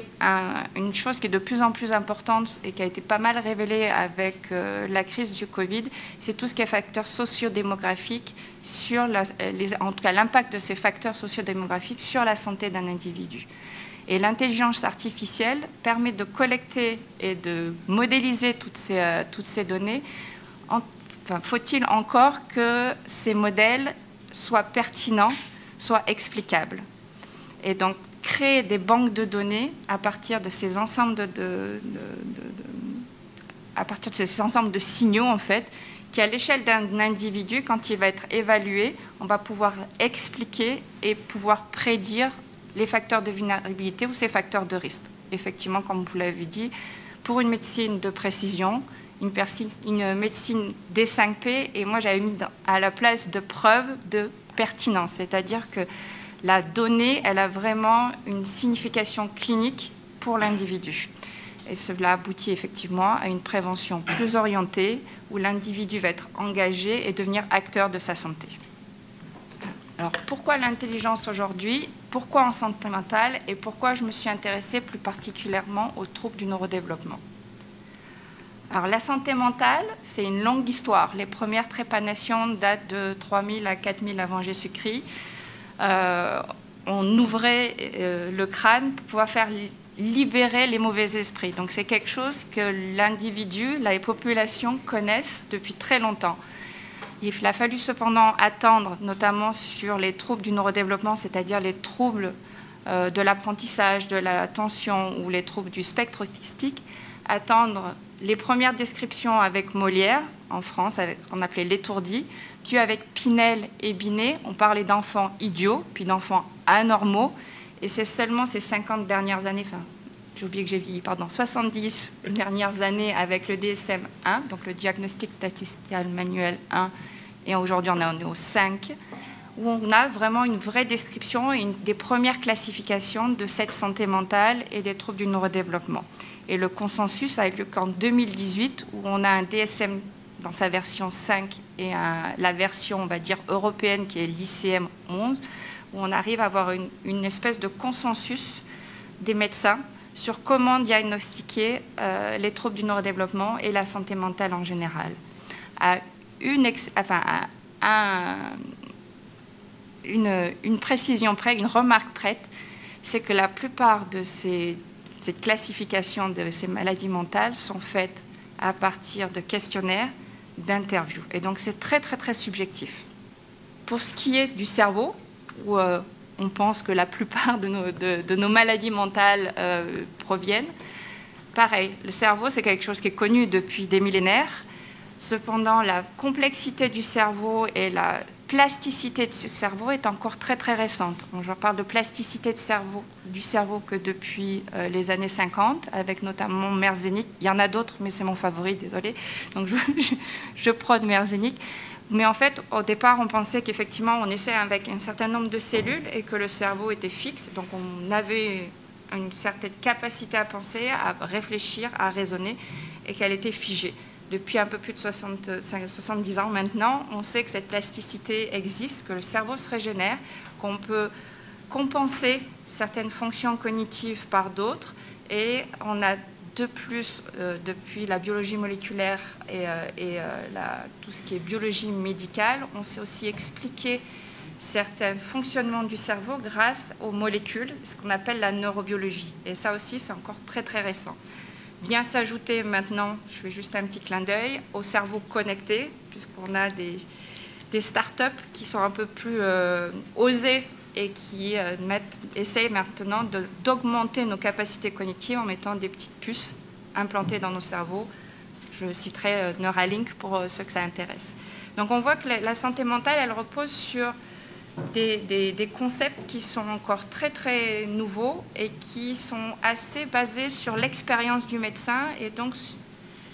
une chose qui est de plus en plus importante et qui a été pas mal révélée avec la crise du Covid, c'est tout ce qui est facteurs sociodémographiques, en tout cas l'impact de ces facteurs sociodémographiques sur la santé d'un individu. Et l'intelligence artificielle permet de collecter et de modéliser toutes ces données. Enfin, faut-il encore que ces modèles soient pertinents, soient explicables. Et donc, créer des banques de données à partir de ces ensembles de signaux, en fait, qui, à l'échelle d'un individu, quand il va être évalué, on va pouvoir expliquer et pouvoir prédire les facteurs de vulnérabilité ou ces facteurs de risque. Effectivement, comme vous l'avez dit, pour une médecine de précision, une médecine D5P, et moi j'avais mis à la place de preuve de pertinence, c'est-à-dire que la donnée, elle a vraiment une signification clinique pour l'individu. Et cela aboutit effectivement à une prévention plus orientée, où l'individu va être engagé et devenir acteur de sa santé. Alors pourquoi l'intelligence aujourd'hui? Pourquoi en santé mentale? Et pourquoi je me suis intéressée plus particulièrement aux troubles du neurodéveloppement? Alors, la santé mentale, c'est une longue histoire. Les premières trépanations datent de 3000 à 4000 avant Jésus-Christ. On ouvrait le crâne pour pouvoir faire libérer les mauvais esprits. Donc, c'est quelque chose que l'individu, la population connaissent depuis très longtemps. Il a fallu cependant attendre, notamment sur les troubles du neurodéveloppement, c'est-à-dire les troubles de l'apprentissage, de l'attention ou les troubles du spectre autistique, attendre les premières descriptions avec Molière, en France, avec ce qu'on appelait l'étourdi, puis avec Pinel et Binet, on parlait d'enfants idiots, puis d'enfants anormaux, et c'est seulement ces 50 dernières années, enfin, j'ai oublié que j'ai vieilli, pardon, 70 dernières années avec le DSM-1, donc le Diagnostic Statistical Manual 1, et aujourd'hui on est au 5, où on a vraiment une vraie description et des premières classifications de cette santé mentale et des troubles du neurodéveloppement. Et le consensus a eu lieu qu'en 2018, où on a un DSM dans sa version 5 et la version, on va dire, européenne qui est l'ICM 11, où on arrive à avoir une espèce de consensus des médecins sur comment diagnostiquer les troubles du neurodéveloppement et la santé mentale en général. À une précision près, une remarque prête, c'est que la plupart de cette classification de ces maladies mentales sont faites à partir de questionnaires, d'interviews. Et donc c'est très très très subjectif. Pour ce qui est du cerveau, où on pense que la plupart de nos maladies mentales proviennent, pareil, le cerveau c'est quelque chose qui est connu depuis des millénaires. Cependant, la complexité du cerveau et la plasticité de ce cerveau est encore très très récente. Je parle de plasticité du cerveau que depuis les années 50, avec notamment Merzenich. Il y en a d'autres, mais c'est mon favori, désolé. Donc je prône Merzenich. Mais en fait, au départ, on pensait qu'effectivement, on naissait avec un certain nombre de cellules et que le cerveau était fixe. Donc on avait une certaine capacité à penser, à réfléchir, à raisonner, et qu'elle était figée. Depuis un peu plus de 70 ans maintenant, on sait que cette plasticité existe, que le cerveau se régénère, qu'on peut compenser certaines fonctions cognitives par d'autres. Et on a de plus, depuis la biologie moléculaire et tout ce qui est biologie médicale, on sait aussi expliquer certains fonctionnements du cerveau grâce aux molécules, ce qu'on appelle la neurobiologie. Et ça aussi, c'est encore très très récent. Vient s'ajouter maintenant, je fais juste un petit clin d'œil, au cerveau connecté, puisqu'on a des startups qui sont un peu plus osées et qui essayent maintenant d'augmenter nos capacités cognitives en mettant des petites puces implantées dans nos cerveaux. Je citerai Neuralink pour ceux que ça intéresse. Donc on voit que la santé mentale, elle repose sur des concepts qui sont encore très très nouveaux et qui sont assez basés sur l'expérience du médecin et donc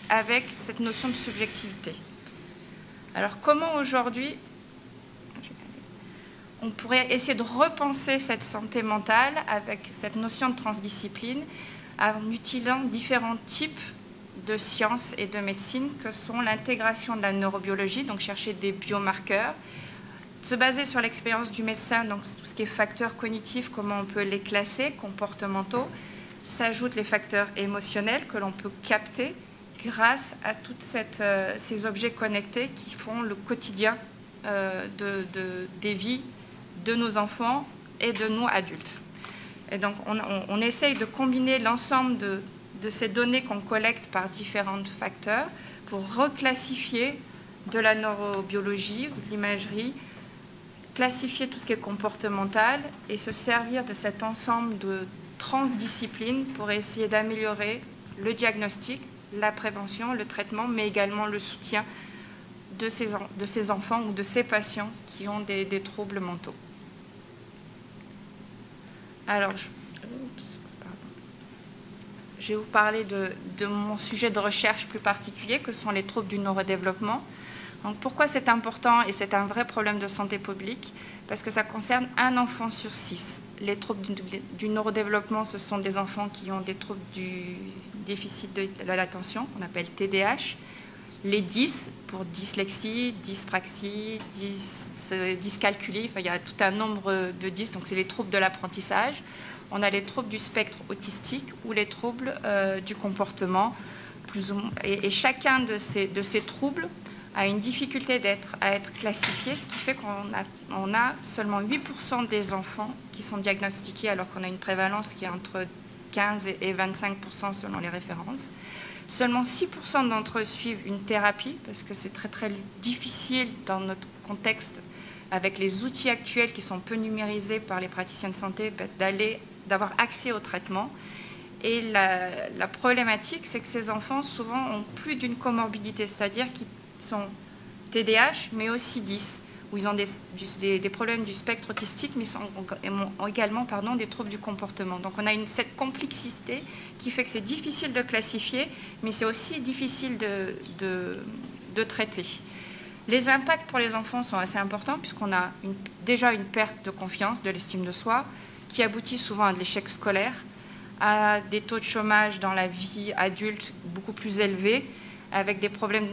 avec cette notion de subjectivité. Alors comment aujourd'hui on pourrait essayer de repenser cette santé mentale avec cette notion de transdiscipline en utilisant différents types de sciences et de médecine que sont l'intégration de la neurobiologie, donc chercher des biomarqueurs, se baser sur l'expérience du médecin, donc tout ce qui est facteurs cognitifs, comment on peut les classer, comportementaux, s'ajoutent les facteurs émotionnels que l'on peut capter grâce à tous ces objets connectés qui font le quotidien des vies de nos enfants et de nous adultes. Et donc on essaye de combiner l'ensemble de ces données qu'on collecte par différents facteurs pour reclassifier de la neurobiologie ou de l'imagerie, classifier tout ce qui est comportemental et se servir de cet ensemble de transdisciplines pour essayer d'améliorer le diagnostic, la prévention, le traitement, mais également le soutien de ces enfants ou de ces patients qui ont des troubles mentaux. Alors, je vais vous parler de mon sujet de recherche plus particulier, que sont les troubles du neurodéveloppement. Donc, pourquoi c'est important et c'est un vrai problème de santé publique? Parce que ça concerne un enfant sur 6. Les troubles du neurodéveloppement, ce sont des enfants qui ont des troubles du déficit de l'attention, qu'on appelle TDAH. Les 10, pour dyslexie, dyspraxie, dyscalculie, enfin, il y a tout un nombre de 10, donc c'est les troubles de l'apprentissage. On a les troubles du spectre autistique ou les troubles du comportement. Plus ou moins. Et chacun de ces troubles a une difficulté à être classifié, ce qui fait qu'on a seulement 8% des enfants qui sont diagnostiqués, alors qu'on a une prévalence qui est entre 15 et 25% selon les références. Seulement 6% d'entre eux suivent une thérapie, parce que c'est très très difficile dans notre contexte, avec les outils actuels qui sont peu numérisés par les praticiens de santé, d'avoir accès au traitement. Et la problématique, c'est que ces enfants, souvent, ont plus d'une comorbidité, c'est-à-dire qu'ils sont TDAH, mais aussi 10, où ils ont des problèmes du spectre autistique, mais ont également des troubles du comportement. Donc on a cette complexité qui fait que c'est difficile de classifier, mais c'est aussi difficile de traiter. Les impacts pour les enfants sont assez importants, puisqu'on a déjà une perte de confiance, de l'estime de soi, qui aboutit souvent à de l'échec scolaire, à des taux de chômage dans la vie adulte beaucoup plus élevés, avec des problèmes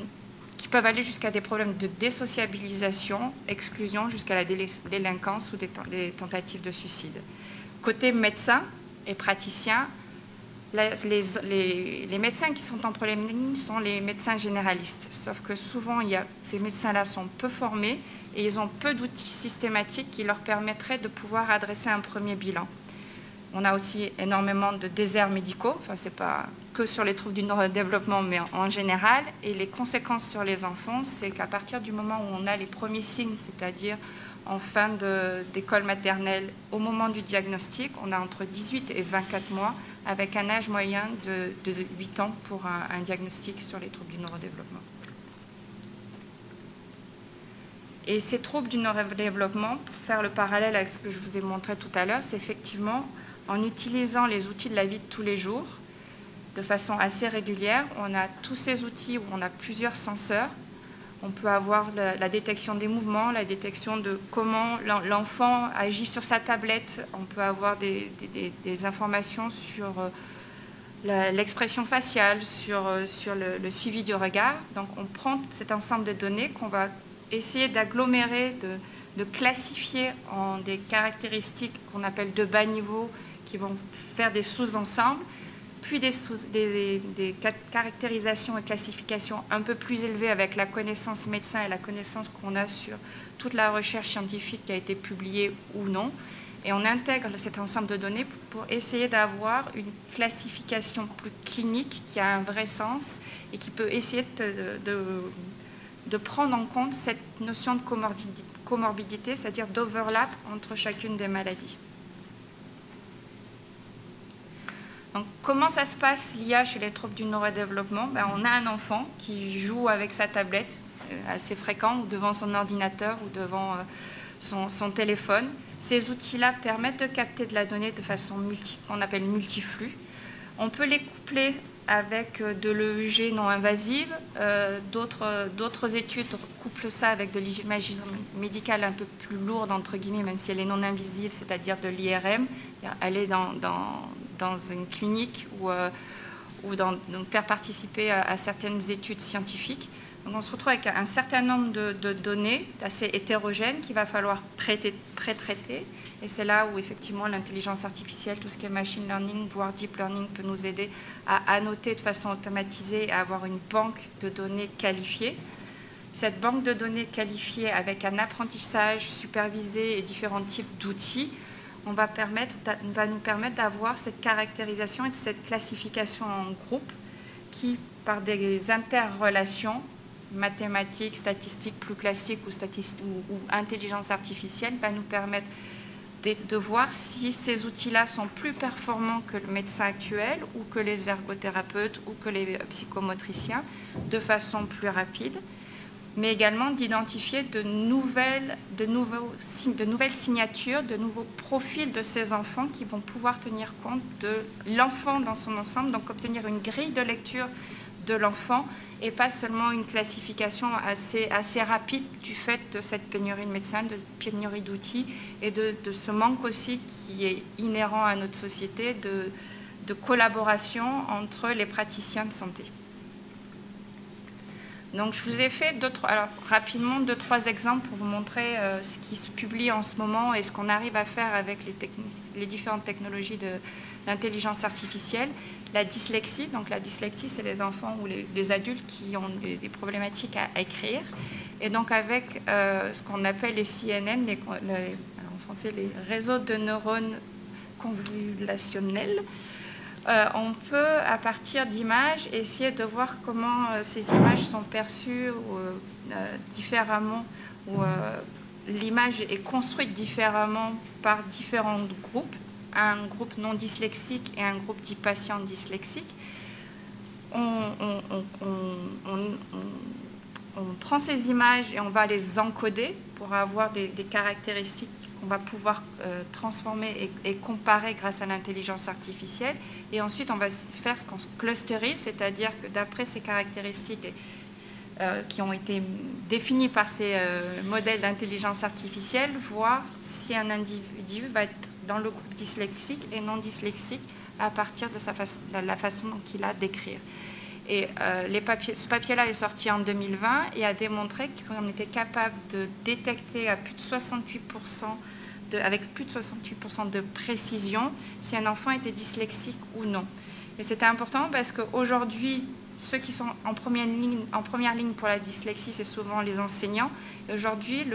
qui peuvent aller jusqu'à des problèmes de désociabilisation, exclusion, jusqu'à la délinquance ou des tentatives de suicide. Côté médecins et praticiens, les médecins qui sont en première ligne sont les médecins généralistes, sauf que souvent ces médecins-là sont peu formés et ils ont peu d'outils systématiques qui leur permettraient de pouvoir adresser un premier bilan. On a aussi énormément de déserts médicaux, enfin c'est pas que sur les troubles du neurodéveloppement, mais en général. Et les conséquences sur les enfants, c'est qu'à partir du moment où on a les premiers signes, c'est-à-dire en fin d'école maternelle, au moment du diagnostic, on a entre 18 et 24 mois, avec un âge moyen de 8 ans pour un diagnostic sur les troubles du neurodéveloppement. Et ces troubles du neurodéveloppement, pour faire le parallèle avec ce que je vous ai montré tout à l'heure, c'est effectivement en utilisant les outils de la vie de tous les jours, de façon assez régulière. On a tous ces outils où on a plusieurs senseurs. On peut avoir la détection des mouvements, la détection de comment l'enfant agit sur sa tablette. On peut avoir des informations sur l'expression faciale, sur le suivi du regard. Donc on prend cet ensemble de données qu'on va essayer d'agglomérer, de classifier en des caractéristiques qu'on appelle de bas niveau, qui vont faire des sous-ensembles, puis des caractérisations et classifications un peu plus élevées avec la connaissance médecin et la connaissance qu'on a sur toute la recherche scientifique qui a été publiée ou non. Et on intègre cet ensemble de données pour essayer d'avoir une classification plus clinique qui a un vrai sens et qui peut essayer de prendre en compte cette notion de comorbidité, c'est-à-dire d'overlap entre chacune des maladies. Donc, comment ça se passe l'IA chez les troubles du neurodéveloppement? On a un enfant qui joue avec sa tablette, assez fréquent, ou devant son ordinateur, ou devant son téléphone. Ces outils-là permettent de capter de la donnée de façon qu'on appelle multiflux. On peut les coupler avec de l'EEG non invasive. D'autres études couplent ça avec de l'imagerie médicale un peu plus lourde, entre guillemets, même si elle est non invisive, c'est-à-dire de l'IRM. Aller dans une clinique ou donc faire participer à certaines études scientifiques. Donc on se retrouve avec un certain nombre de données assez hétérogènes qu'il va falloir pré-traiter. Et c'est là où effectivement l'intelligence artificielle, tout ce qui est machine learning, voire deep learning, peut nous aider à annoter de façon automatisée et à avoir une banque de données qualifiées. Cette banque de données qualifiée avec un apprentissage supervisé et différents types d'outils va nous permettre d'avoir cette caractérisation et cette classification en groupe qui, par des interrelations mathématiques, statistiques plus classiques ou intelligence artificielle, va nous permettre de voir si ces outils-là sont plus performants que le médecin actuel ou que les ergothérapeutes ou que les psychomotriciens de façon plus rapide, mais également d'identifier de nouvelles signatures, de nouveaux profils de ces enfants qui vont pouvoir tenir compte de l'enfant dans son ensemble, donc obtenir une grille de lecture de l'enfant et pas seulement une classification assez rapide du fait de cette pénurie de médecins, de pénurie d'outils et de ce manque aussi qui est inhérent à notre société de collaboration entre les praticiens de santé. Donc, je vous ai fait rapidement 2-3 exemples pour vous montrer ce qui se publie en ce moment et ce qu'on arrive à faire avec les différentes technologies d'intelligence artificielle. La dyslexie, donc la dyslexie, c'est les enfants ou les adultes qui ont des problématiques à écrire. Et donc, avec ce qu'on appelle les CNN, en français, les réseaux de neurones convolutionnels, on peut, à partir d'images, essayer de voir comment ces images sont perçues différemment, ou l'image est construite différemment par différents groupes un groupe non dyslexique et un groupe dit patient dyslexique. On prend ces images et on va les encoder pour avoir des caractéristiques qu'on va pouvoir transformer et comparer grâce à l'intelligence artificielle. Et ensuite, on va faire ce qu'on clusterise, c'est-à-dire que d'après ces caractéristiques qui ont été définies par ces modèles d'intelligence artificielle, voir si un individu va être dans le groupe dyslexique et non dyslexique à partir de la façon dont il a d'écrire. Et ce papier-là est sorti en 2020 et a démontré qu'on était capable de détecter à plus de 68%, avec plus de 68% de précision si un enfant était dyslexique ou non. Et c'était important parce qu'aujourd'hui, ceux qui sont en première ligne pour la dyslexie, c'est souvent les enseignants. Et aujourd'hui,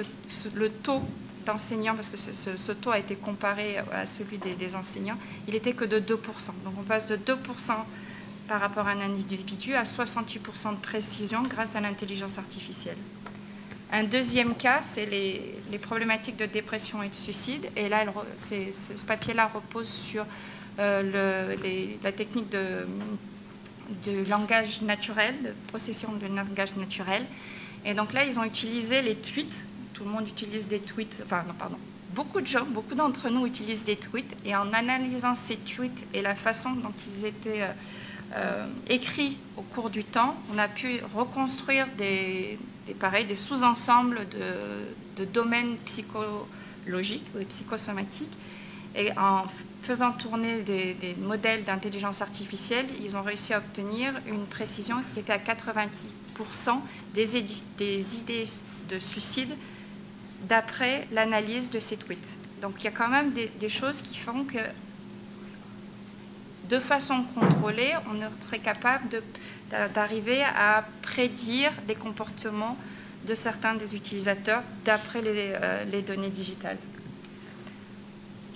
le taux d'enseignants, parce que ce taux a été comparé à celui des enseignants, il n'était que de 2%. Donc on passe de 2% par rapport à un individu à 68% de précision grâce à l'intelligence artificielle. Un deuxième cas, c'est les problématiques de dépression et de suicide. Et là, ce papier-là repose sur la technique de langage naturel, de procession de langage naturel. Et donc là, ils ont utilisé les tweets. Tout le monde utilise des tweets. Enfin, non, pardon. Beaucoup d'entre nous utilisent des tweets. Et en analysant ces tweets et la façon dont ils étaient écrits au cours du temps, on a pu reconstruire des sous-ensembles de domaines psychologiques ou psychosomatiques. Et en faisant tourner des modèles d'intelligence artificielle, ils ont réussi à obtenir une précision qui était à 88% des idées de suicide d'après l'analyse de ces tweets. Donc il y a quand même des choses qui font que, de façon contrôlée, on serait capable d'arriver à prédire des comportements de certains des utilisateurs d'après les données digitales.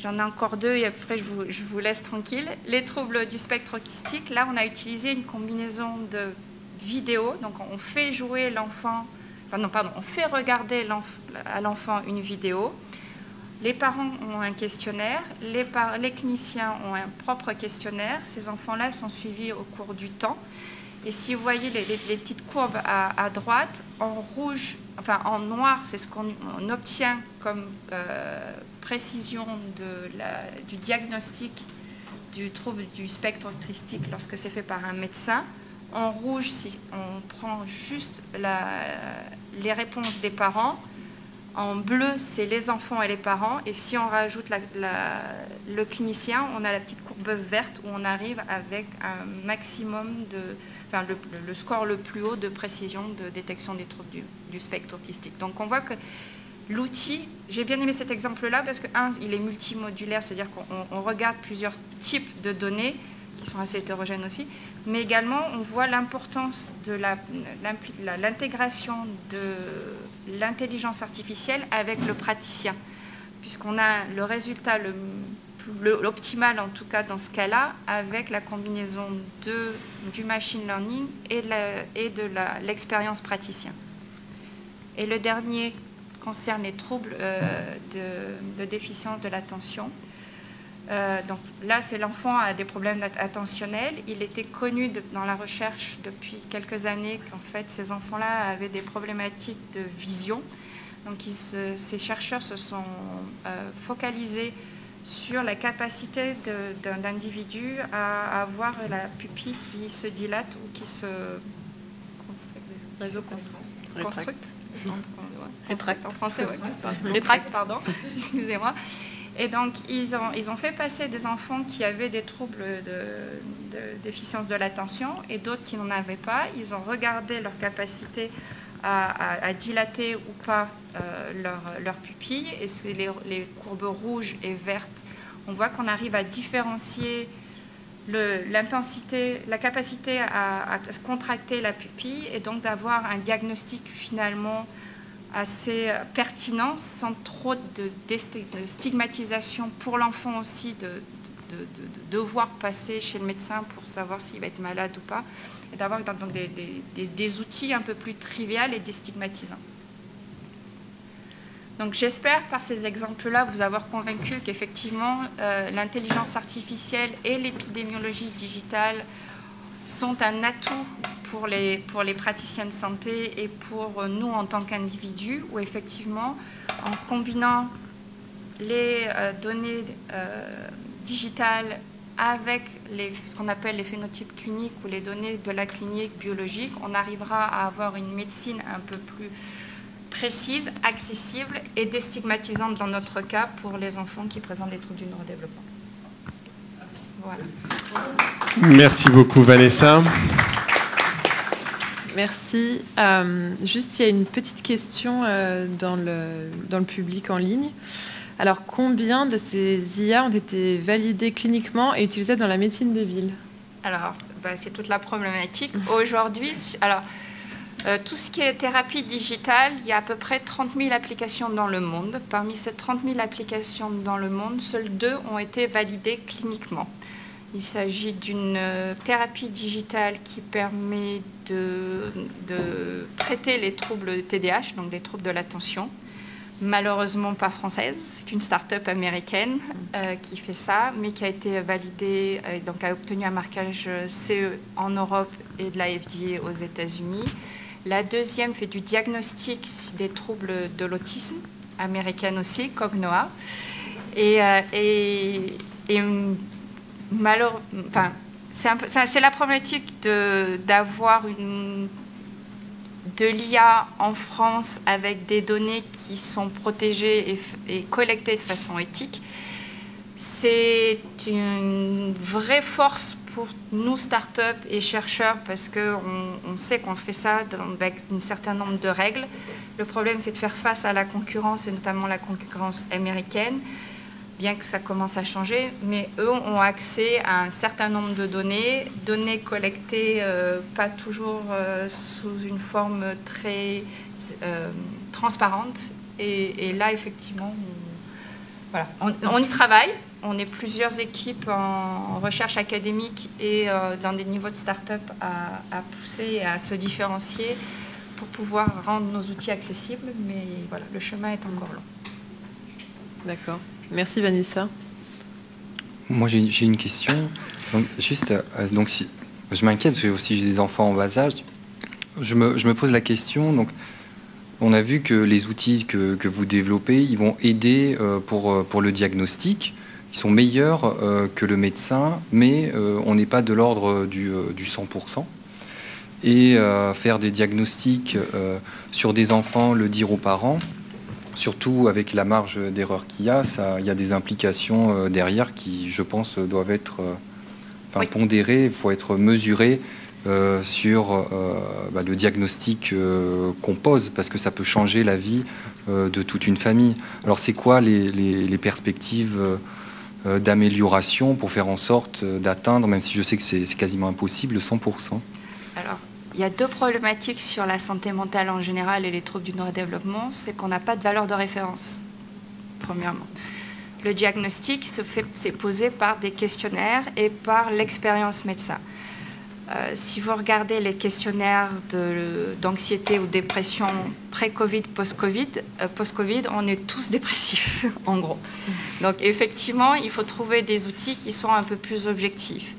J'en ai encore deux et après je vous laisse tranquille. Les troubles du spectre autistique, là on a utilisé une combinaison de vidéos. Donc on fait jouer l'enfant, on fait regarder à l'enfant une vidéo. Les parents ont un questionnaire, les cliniciens ont un propre questionnaire. Ces enfants-là sont suivis au cours du temps. Et si vous voyez les petites courbes à droite, en rouge, en noir, c'est ce qu'on obtient comme précision du diagnostic du trouble du spectre autistique lorsque c'est fait par un médecin. En rouge, si on prend juste les réponses des parents. En bleu, c'est les enfants et les parents. Et si on rajoute le clinicien, on a la petite courbe verte où on arrive avec un maximum le score le plus haut de précision de détection des troubles du spectre autistique. Donc on voit que l'outil, j'ai bien aimé cet exemple-là parce que, il est multimodulaire, c'est-à-dire qu'on regarde plusieurs types de données qui sont assez hétérogènes aussi, mais également on voit l'importance de l'intégration de l'intelligence artificielle avec le praticien, puisqu'on a le résultat l'optimal en tout cas dans ce cas-là avec la combinaison du machine learning et de l'expérience praticien. Et le dernier concerne les troubles de déficience de l'attention. Donc là, c'est l'enfant a des problèmes attentionnels. Il était connu dans la recherche depuis quelques années qu'en fait, ces enfants-là avaient des problématiques de vision. Donc ces chercheurs se sont focalisés sur la capacité d'un individu à avoir la pupille qui se dilate ou qui se constructe. Rétracte en français, oui. Rétracte, pardon, excusez-moi. Et donc, ils ont fait passer des enfants qui avaient des troubles de déficience de l'attention et d'autres qui n'en avaient pas. Ils ont regardé leur capacité à dilater ou pas leur pupille. Et les courbes rouges et vertes, on voit qu'on arrive à différencier l'intensité, la capacité à se contracter la pupille et donc d'avoir un diagnostic finalement assez pertinent, sans trop de stigmatisation pour l'enfant aussi, de devoir passer chez le médecin pour savoir s'il va être malade ou pas, et d'avoir donc des outils un peu plus triviaux et déstigmatisants. Donc j'espère par ces exemples-là vous avoir convaincu qu'effectivement l'intelligence artificielle et l'épidémiologie digitale sont un atout pour les praticiens de santé et pour nous en tant qu'individus, où effectivement en combinant les données digitales avec ce qu'on appelle les phénotypes cliniques ou les données de la clinique biologique, on arrivera à avoir une médecine un peu plus précise, accessible et déstigmatisante dans notre cas pour les enfants qui présentent des troubles du neurodéveloppement. Voilà. Merci beaucoup Vanessa. Merci. Juste, il y a une petite question dans le public en ligne. Alors, combien de ces IA ont été validés cliniquement et utilisés dans la médecine de ville? Alors, c'est toute la problématique. Aujourd'hui, tout ce qui est thérapie digitale, il y a à peu près 30 000 applications dans le monde. Parmi ces 30 000 applications dans le monde, seules 2 ont été validées cliniquement. Il s'agit d'une thérapie digitale qui permet de traiter les troubles TDAH, donc les troubles de l'attention. Malheureusement pas française, c'est une start-up américaine qui fait ça, mais qui a été validée, donc a obtenu un marquage CE en Europe et de la FDA aux États-Unis. La deuxième fait du diagnostic des troubles de l'autisme, américaine aussi, Cognoa. C'est la problématique d'avoir de l'IA en France avec des données qui sont protégées et collectées de façon éthique. C'est une vraie force pour nous, start-up et chercheurs, parce qu'on sait qu'on fait ça avec un certain nombre de règles. Le problème, c'est de faire face à la concurrence, et notamment la concurrence américaine, bien que ça commence à changer, mais eux ont accès à un certain nombre de données collectées pas toujours sous une forme très transparente. Et là, effectivement, on y travaille. On est plusieurs équipes en recherche académique et dans des niveaux de start-up à pousser et à se différencier pour pouvoir rendre nos outils accessibles. Mais voilà, le chemin est encore long. D'accord. Merci Vanessa. Moi j'ai une question. Donc, si je m'inquiète parce que aussi j'ai des enfants en bas âge, je me pose la question. Donc, on a vu que les outils que vous développez, ils vont aider pour le diagnostic. Ils sont meilleurs que le médecin, mais on n'est pas de l'ordre du 100%. Et faire des diagnostics sur des enfants, le dire aux parents, surtout avec la marge d'erreur qu'il y a, il y a des implications derrière qui, je pense, doivent être pondérées. Il faut être mesuré sur le diagnostic qu'on pose, parce que ça peut changer la vie de toute une famille. Alors, c'est quoi les perspectives d'amélioration pour faire en sorte d'atteindre, même si je sais que c'est quasiment impossible, 100%? Alors, il y a 2 problématiques sur la santé mentale en général et les troubles du neurodéveloppement. C'est qu'on n'a pas de valeur de référence, premièrement. Le diagnostic c'est posé par des questionnaires et par l'expérience médecin. Si vous regardez les questionnaires d'anxiété ou dépression pré-Covid, post-Covid, on est tous dépressifs, en gros. Donc, effectivement, il faut trouver des outils qui sont un peu plus objectifs.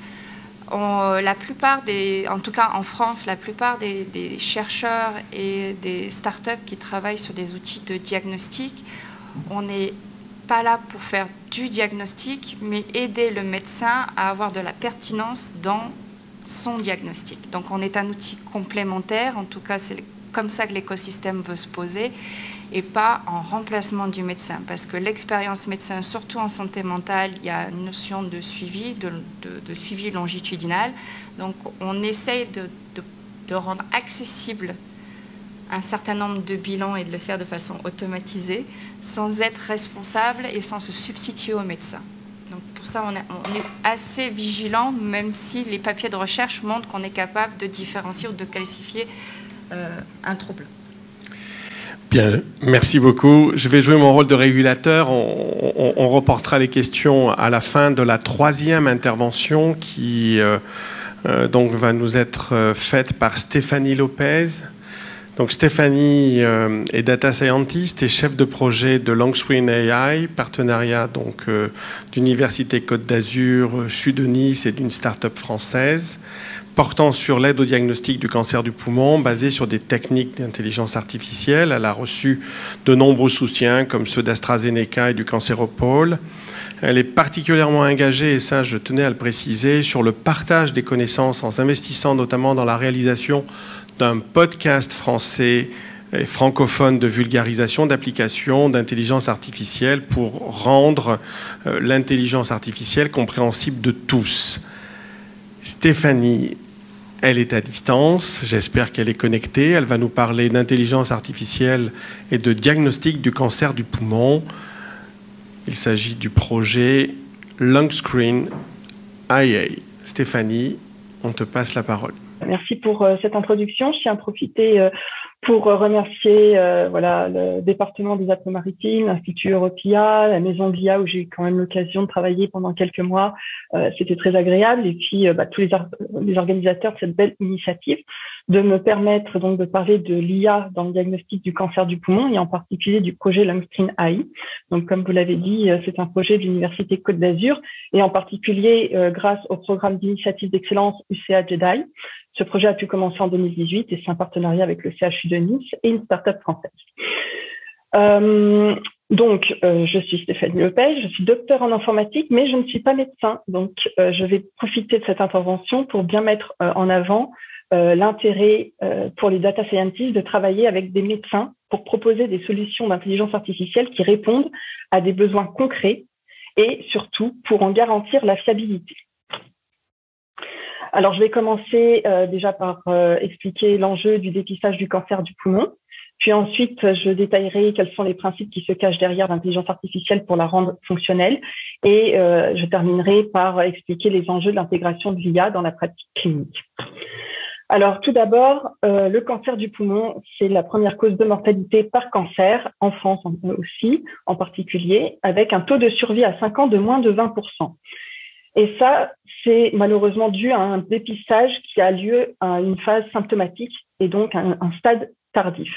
La plupart en tout cas en France, la plupart des chercheurs et des startups qui travaillent sur des outils de diagnostic, on n'est pas là pour faire du diagnostic, mais aider le médecin à avoir de la pertinence dans son diagnostic. Donc on est un outil complémentaire, en tout cas c'est comme ça que l'écosystème veut se poser, et pas en remplacement du médecin. Parce que l'expérience médecin, surtout en santé mentale, il y a une notion de suivi, de suivi longitudinal. Donc on essaye de rendre accessible un certain nombre de bilans et de le faire de façon automatisée, sans être responsable et sans se substituer au médecin. Donc pour ça, on est assez vigilant, même si les papiers de recherche montrent qu'on est capable de différencier ou de qualifier un trouble. Bien, merci beaucoup. Je vais jouer mon rôle de régulateur. On reportera les questions à la fin de la 3e intervention qui donc va nous être faite par Stéphanie Lopez, Donc Stéphanie est data scientist et chef de projet de Longscreen AI, partenariat donc d'Université Côte d'Azur, CHU de Nice et d'une start-up française, portant sur l'aide au diagnostic du cancer du poumon, basée sur des techniques d'intelligence artificielle. Elle a reçu de nombreux soutiens, comme ceux d'AstraZeneca et du Cancéropole. Elle est particulièrement engagée, et ça je tenais à le préciser, sur le partage des connaissances en s'investissant notamment dans la réalisation d'un podcast français et francophone de vulgarisation d'applications d'intelligence artificielle pour rendre l'intelligence artificielle compréhensible de tous. Stéphanie, elle est à distance, j'espère qu'elle est connectée. Elle va nous parler d'intelligence artificielle et de diagnostic du cancer du poumon. Il s'agit du projet Longscreen IA. Stéphanie, on te passe la parole. Merci pour cette introduction. Je tiens à profiter pour remercier le département des Alpes-Maritimes, l'Institut Europia, la maison de l'IA où j'ai eu quand même l'occasion de travailler pendant quelques mois. C'était très agréable. Et puis tous les organisateurs de cette belle initiative de me permettre donc de parler de l'IA dans le diagnostic du cancer du poumon et en particulier du projet Longscreen AI. Donc comme vous l'avez dit, c'est un projet de l'Université Côte d'Azur et en particulier grâce au programme d'initiative d'excellence UCA JEDI. Ce projet a pu commencer en 2018 et c'est un partenariat avec le CHU de Nice et une start-up française. Je suis Stéphanie Lepage, je suis docteur en informatique, mais je ne suis pas médecin. Donc, je vais profiter de cette intervention pour bien mettre en avant l'intérêt pour les data scientists de travailler avec des médecins pour proposer des solutions d'intelligence artificielle qui répondent à des besoins concrets et surtout pour en garantir la fiabilité. Alors, je vais commencer déjà par expliquer l'enjeu du dépistage du cancer du poumon. Puis ensuite, je détaillerai quels sont les principes qui se cachent derrière l'intelligence artificielle pour la rendre fonctionnelle. Et je terminerai par expliquer les enjeux de l'intégration de l'IA dans la pratique clinique. Alors, tout d'abord, le cancer du poumon, c'est la première cause de mortalité par cancer, en France aussi, en particulier, avec un taux de survie à 5 ans de moins de 20%. Et ça, c'est malheureusement dû à un dépistage qui a lieu à une phase symptomatique et donc un stade tardif.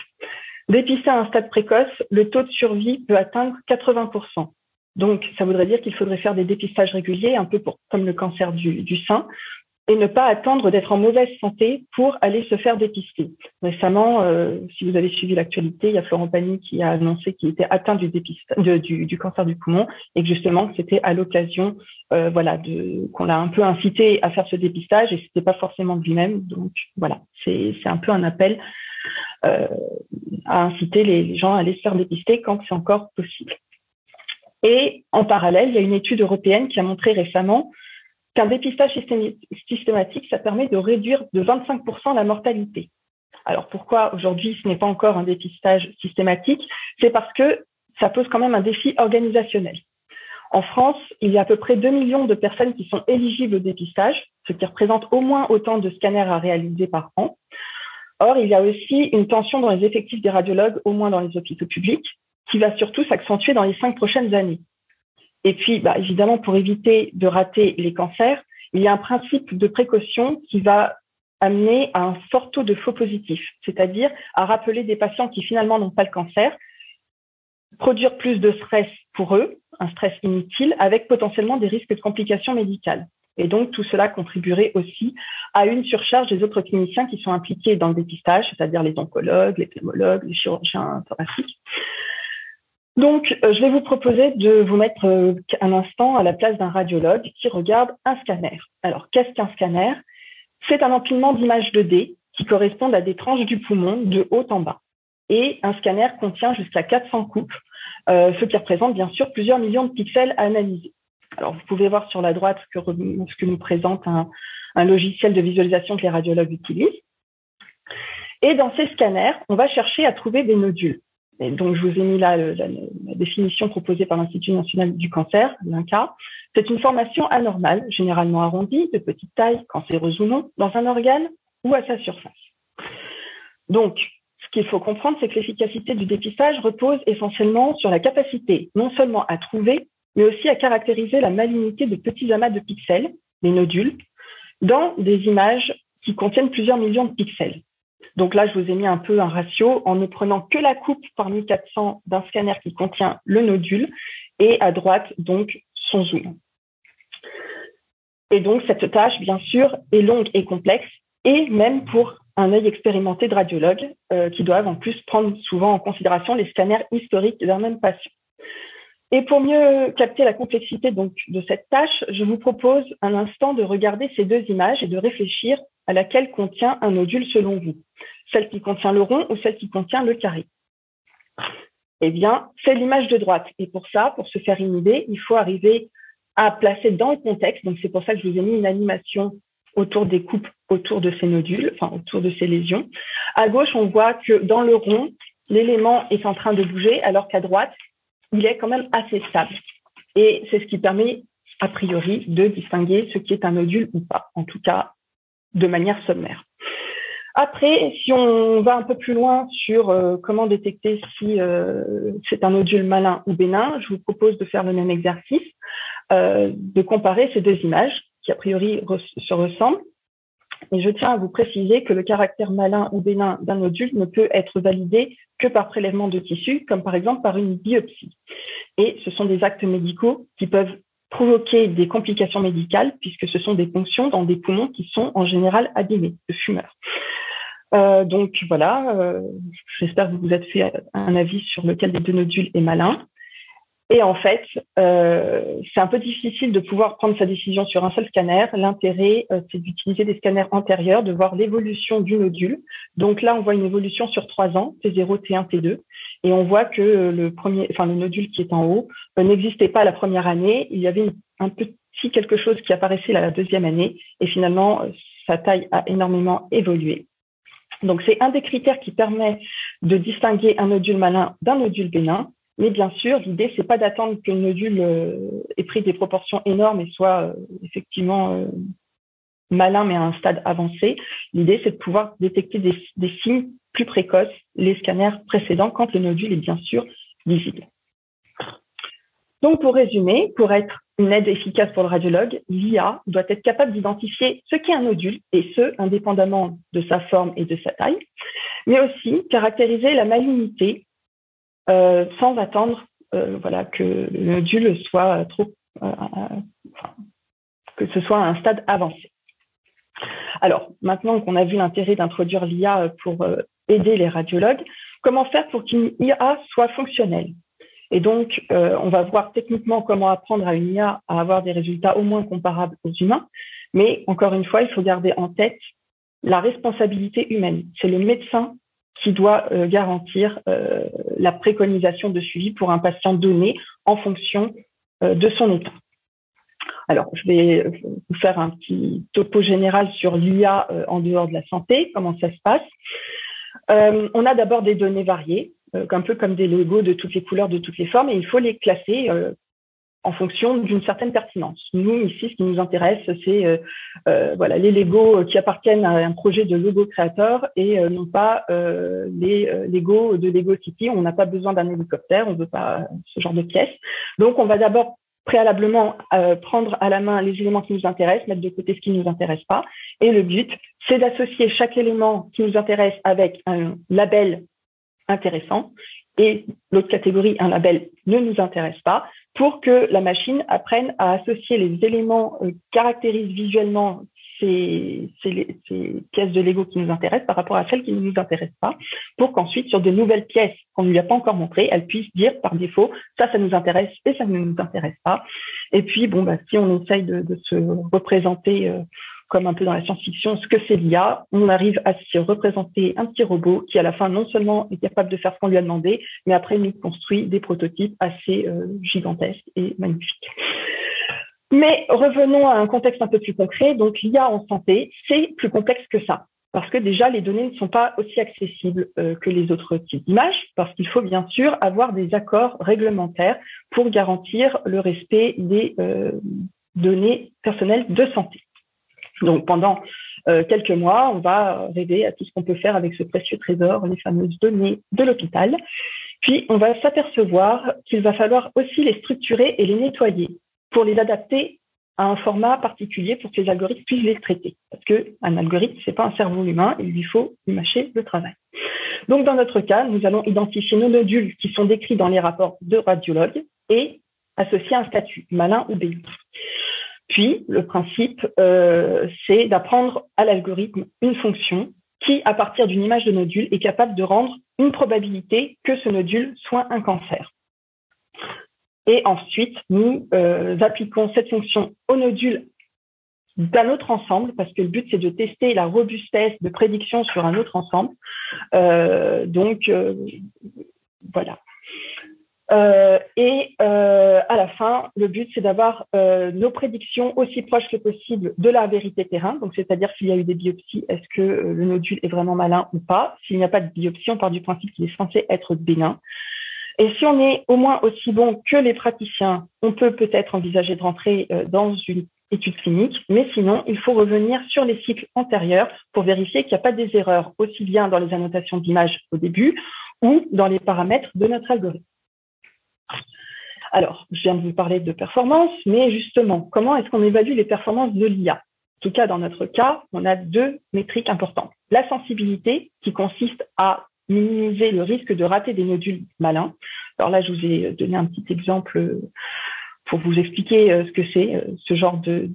Dépisté à un stade précoce, le taux de survie peut atteindre 80%. Donc, ça voudrait dire qu'il faudrait faire des dépistages réguliers, un peu comme le cancer du sein, et ne pas attendre d'être en mauvaise santé pour aller se faire dépister. Récemment, si vous avez suivi l'actualité, il y a Florent Pagny qui a annoncé qu'il était atteint du cancer du poumon et que justement, c'était à l'occasion qu'on l'a un peu incité à faire ce dépistage et c'était pas forcément de lui-même. Donc voilà, c'est un peu un appel à inciter les gens à aller se faire dépister quand c'est encore possible. Et en parallèle, il y a une étude européenne qui a montré récemment qu'un dépistage systématique, ça permet de réduire de 25% la mortalité. Alors pourquoi aujourd'hui ce n'est pas encore un dépistage systématique? C'est parce que ça pose quand même un défi organisationnel. En France, il y a à peu près 2 millions de personnes qui sont éligibles au dépistage, ce qui représente au moins autant de scanners à réaliser par an. Or, il y a aussi une tension dans les effectifs des radiologues, au moins dans les hôpitaux publics, qui va surtout s'accentuer dans les 5 prochaines années. Et puis, évidemment, pour éviter de rater les cancers, il y a un principe de précaution qui va amener à un fort taux de faux positifs, c'est-à-dire à rappeler des patients qui finalement n'ont pas le cancer, produire plus de stress pour eux, un stress inutile, avec potentiellement des risques de complications médicales. Et donc, tout cela contribuerait aussi à une surcharge des autres cliniciens qui sont impliqués dans le dépistage, c'est-à-dire les oncologues, les pneumologues, les chirurgiens thoraciques. Donc, je vais vous proposer de vous mettre un instant à la place d'un radiologue qui regarde un scanner. Alors, qu'est-ce qu'un scanner? C'est un empilement d'images 2D qui correspondent à des tranches du poumon de haut en bas. Et un scanner contient jusqu'à 400 coupes, ce qui représente bien sûr plusieurs millions de pixels à analyser. Alors, vous pouvez voir sur la droite ce que nous présente un logiciel de visualisation que les radiologues utilisent. Et dans ces scanners, on va chercher à trouver des nodules. Et donc, je vous ai mis là la définition proposée par l'Institut national du cancer, l'INCa. C'est une formation anormale, généralement arrondie, de petite taille, cancéreuse ou non, dans un organe ou à sa surface. Donc, ce qu'il faut comprendre, c'est que l'efficacité du dépistage repose essentiellement sur la capacité non seulement à trouver, mais aussi à caractériser la malignité de petits amas de pixels, les nodules, dans des images qui contiennent plusieurs millions de pixels. Donc là, je vous ai mis un peu un ratio en ne prenant que la coupe parmi 400 d'un scanner qui contient le nodule et à droite, donc, son zoom. Et donc, cette tâche, bien sûr, est longue et complexe, et même pour un œil expérimenté de radiologue, qui doivent en plus prendre souvent en considération les scanners historiques d'un même patient. Et pour mieux capter la complexité donc, de cette tâche, je vous propose un instant de regarder ces deux images et de réfléchir à laquelle contient un nodule selon vous. Celle qui contient le rond ou celle qui contient le carré. Eh bien, c'est l'image de droite. Et pour ça, pour se faire une idée, il faut arriver à placer dans le contexte. Donc, c'est pour ça que je vous ai mis une animation autour des coupes, autour de ces nodules, enfin, autour de ces lésions. À gauche, on voit que dans le rond, l'élément est en train de bouger, alors qu'à droite, il est quand même assez stable. Et c'est ce qui permet, a priori, de distinguer ce qui est un nodule ou pas, en tout cas, de manière sommaire. Après, si on va un peu plus loin sur comment détecter si c'est un nodule malin ou bénin, je vous propose de faire le même exercice, de comparer ces deux images qui a priori se ressemblent. Et je tiens à vous préciser que le caractère malin ou bénin d'un nodule ne peut être validé que par prélèvement de tissu, comme par exemple par une biopsie. Et ce sont des actes médicaux qui peuvent provoquer des complications médicales, puisque ce sont des ponctions dans des poumons qui sont en général abîmés de fumeurs. Donc voilà, j'espère que vous vous êtes fait un avis sur lequel des deux nodules est malin. Et en fait, c'est un peu difficile de pouvoir prendre sa décision sur un seul scanner. L'intérêt, c'est d'utiliser des scanners antérieurs, de voir l'évolution du nodule. Donc là, on voit une évolution sur 3 ans, T0, T1, T2. Et on voit que le nodule qui est en haut n'existait pas la première année. Il y avait un petit quelque chose qui apparaissait la deuxième année. Et finalement, sa taille a énormément évolué. Donc, c'est un des critères qui permet de distinguer un nodule malin d'un nodule bénin. Mais bien sûr, l'idée, c'est pas d'attendre que le nodule ait pris des proportions énormes et soit effectivement malin, mais à un stade avancé. L'idée, c'est de pouvoir détecter des signes plus précoces, les scanners précédents, quand le nodule est bien sûr visible. Donc, pour résumer, pour être une aide efficace pour le radiologue, l'IA doit être capable d'identifier ce qu'est un nodule, et ce, indépendamment de sa forme et de sa taille, mais aussi caractériser la malignité sans attendre que le nodule soit que ce soit à un stade avancé. Alors, maintenant qu'on a vu l'intérêt d'introduire l'IA pour aider les radiologues, comment faire pour qu'une IA soit fonctionnelle? Et donc, on va voir techniquement comment apprendre à une IA à avoir des résultats au moins comparables aux humains. Mais encore une fois, il faut garder en tête la responsabilité humaine. C'est le médecin qui doit garantir la préconisation de suivi pour un patient donné en fonction de son état. Alors, je vais vous faire un petit topo général sur l'IA en dehors de la santé, comment ça se passe. On a d'abord des données variées, un peu comme des logos de toutes les couleurs, de toutes les formes, et il faut les classer en fonction d'une certaine pertinence. Nous, ici, ce qui nous intéresse, c'est les Lego qui appartiennent à un projet de Lego créateur et non pas les Lego de Lego City. On n'a pas besoin d'un hélicoptère, on ne veut pas ce genre de pièces. Donc, on va d'abord préalablement prendre à la main les éléments qui nous intéressent, mettre de côté ce qui ne nous intéresse pas. Et le but, c'est d'associer chaque élément qui nous intéresse avec un label intéressant et l'autre catégorie, un label ne nous intéresse pas, pour que la machine apprenne à associer les éléments qui caractérisent visuellement ces pièces de Lego qui nous intéressent par rapport à celles qui ne nous intéressent pas, pour qu'ensuite, sur de nouvelles pièces qu'on ne lui a pas encore montrées, elle puisse dire par défaut, ça nous intéresse et ça ne nous intéresse pas. Et puis, si on essaye de se représenter comme un peu dans la science-fiction, ce que c'est l'IA, on arrive à se représenter un petit robot qui, à la fin, non seulement est capable de faire ce qu'on lui a demandé, mais après, nous construit des prototypes assez gigantesques et magnifiques. Mais revenons à un contexte un peu plus concret. Donc, l'IA en santé, c'est plus complexe que ça. Parce que déjà, les données ne sont pas aussi accessibles que les autres types d'images, parce qu'il faut bien sûr avoir des accords réglementaires pour garantir le respect des données personnelles de santé. Donc, pendant quelques mois, on va rêver à tout ce qu'on peut faire avec ce précieux trésor, les fameuses données de l'hôpital. Puis, on va s'apercevoir qu'il va falloir aussi les structurer et les nettoyer pour les adapter à un format particulier pour que les algorithmes puissent les traiter. Parce qu'un algorithme, ce n'est pas un cerveau humain, il lui faut y mâcher le travail. Donc, dans notre cas, nous allons identifier nos nodules qui sont décrits dans les rapports de radiologues et associer un statut, malin ou bénin. Puis, le principe, c'est d'apprendre à l'algorithme une fonction qui, à partir d'une image de nodule, est capable de rendre une probabilité que ce nodule soit un cancer. Et ensuite, nous appliquons cette fonction au nodule d'un autre ensemble, parce que le but, c'est de tester la robustesse de prédiction sur un autre ensemble. Voilà. À la fin, le but, c'est d'avoir nos prédictions aussi proches que possible de la vérité terrain. Donc, c'est-à-dire s'il y a eu des biopsies, est-ce que le nodule est vraiment malin ou pas? S'il n'y a pas de biopsie, on part du principe qu'il est censé être bénin. Et si on est au moins aussi bon que les praticiens, on peut peut-être envisager de rentrer dans une étude clinique, mais sinon, il faut revenir sur les cycles antérieurs pour vérifier qu'il n'y a pas des erreurs, aussi bien dans les annotations d'images au début ou dans les paramètres de notre algorithme. Alors, je viens de vous parler de performance, mais justement, comment est-ce qu'on évalue les performances de l'IA? En tout cas, dans notre cas, on a deux métriques importantes. La sensibilité, qui consiste à minimiser le risque de rater des nodules malins. Alors là, je vous ai donné un petit exemple pour vous expliquer ce que c'est, ce genre de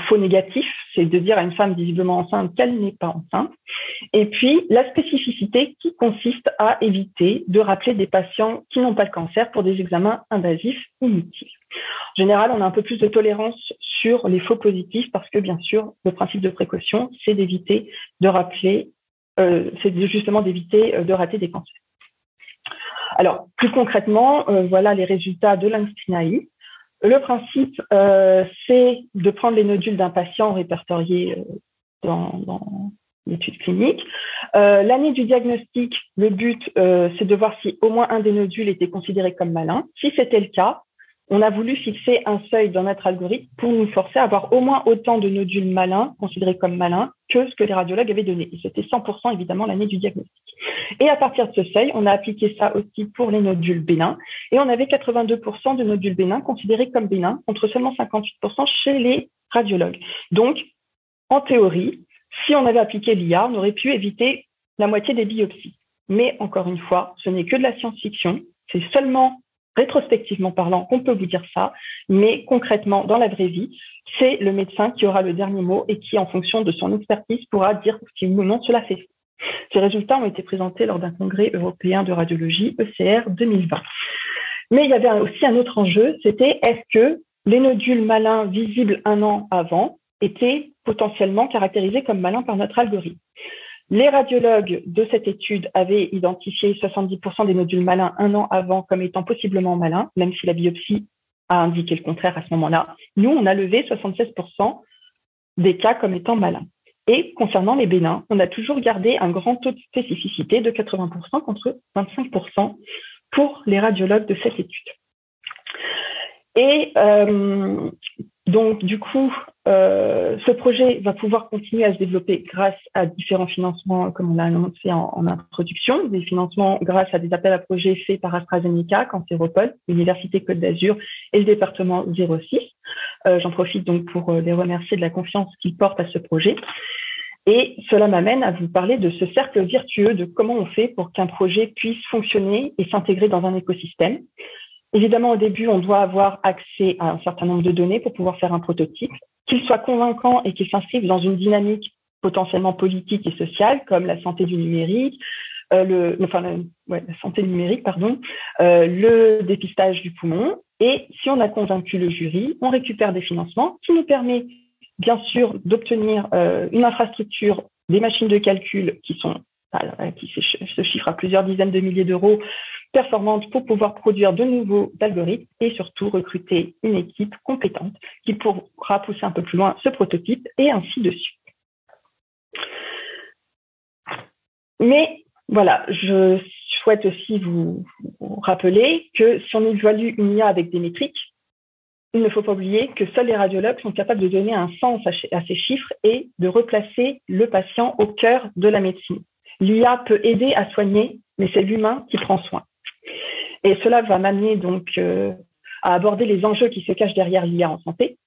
faux négatif, c'est de dire à une femme visiblement enceinte qu'elle n'est pas enceinte. Et puis, la spécificité qui consiste à éviter de rappeler des patients qui n'ont pas le cancer pour des examens invasifs inutiles. En général, on a un peu plus de tolérance sur les faux positifs parce que, bien sûr, le principe de précaution, c'est d'éviter de rappeler, justement d'éviter de rater des cancers. Alors, plus concrètement, voilà les résultats de l'Einstein. Le principe, c'est de prendre les nodules d'un patient répertorié dans l'étude clinique. L'année du diagnostic, le but, c'est de voir si au moins un des nodules était considéré comme malin. Si c'était le cas, on a voulu fixer un seuil dans notre algorithme pour nous forcer à avoir au moins autant de nodules malins, considérés comme malins, que ce que les radiologues avaient donné. Et c'était 100% évidemment l'année du diagnostic. Et à partir de ce seuil, on a appliqué ça aussi pour les nodules bénins. Et on avait 82% de nodules bénins considérés comme bénins, contre seulement 58% chez les radiologues. Donc, en théorie, si on avait appliqué l'IA, on aurait pu éviter la moitié des biopsies. Mais encore une fois, ce n'est que de la science-fiction. C'est seulement rétrospectivement parlant qu'on peut vous dire ça, mais concrètement, dans la vraie vie, c'est le médecin qui aura le dernier mot et qui, en fonction de son expertise, pourra dire si oui ou non cela fait. Ces résultats ont été présentés lors d'un congrès européen de radiologie, ECR 2020. Mais il y avait aussi un autre enjeu, c'était est-ce que les nodules malins visibles un an avant étaient potentiellement caractérisés comme malins par notre algorithme. Les radiologues de cette étude avaient identifié 70% des nodules malins un an avant comme étant possiblement malins, même si la biopsie a indiqué le contraire à ce moment-là. Nous, on a levé 76% des cas comme étant malins. Et concernant les bénins, on a toujours gardé un grand taux de spécificité de 80% contre 25% pour les radiologues de cette étude. Et donc, du coup, ce projet va pouvoir continuer à se développer grâce à différents financements, comme on l'a annoncé en introduction, des financements grâce à des appels à projets faits par AstraZeneca, Cancéropole, l'Université Côte d'Azur et le département 06. J'en profite donc pour les remercier de la confiance qu'ils portent à ce projet. Et cela m'amène à vous parler de ce cercle virtueux de comment on fait pour qu'un projet puisse fonctionner et s'intégrer dans un écosystème. Évidemment, au début, on doit avoir accès à un certain nombre de données pour pouvoir faire un prototype, qu'il soit convaincant et qu'il s'inscrive dans une dynamique potentiellement politique et sociale, comme la santé du numérique, la santé numérique, le dépistage du poumon. Et si on a convaincu le jury, on récupère des financements qui nous permet bien sûr d'obtenir une infrastructure, des machines de calcul qui se chiffrent à plusieurs dizaines de milliers d'euros, performantes pour pouvoir produire de nouveaux algorithmes et surtout recruter une équipe compétente qui pourra pousser un peu plus loin ce prototype et ainsi de suite. Mais voilà, je souhaite aussi vous rappeler que si on évalue une IA avec des métriques, il ne faut pas oublier que seuls les radiologues sont capables de donner un sens à ces chiffres et de replacer le patient au cœur de la médecine. L'IA peut aider à soigner, mais c'est l'humain qui prend soin. Et cela va m'amener donc à aborder les enjeux qui se cachent derrière l'IA en santé.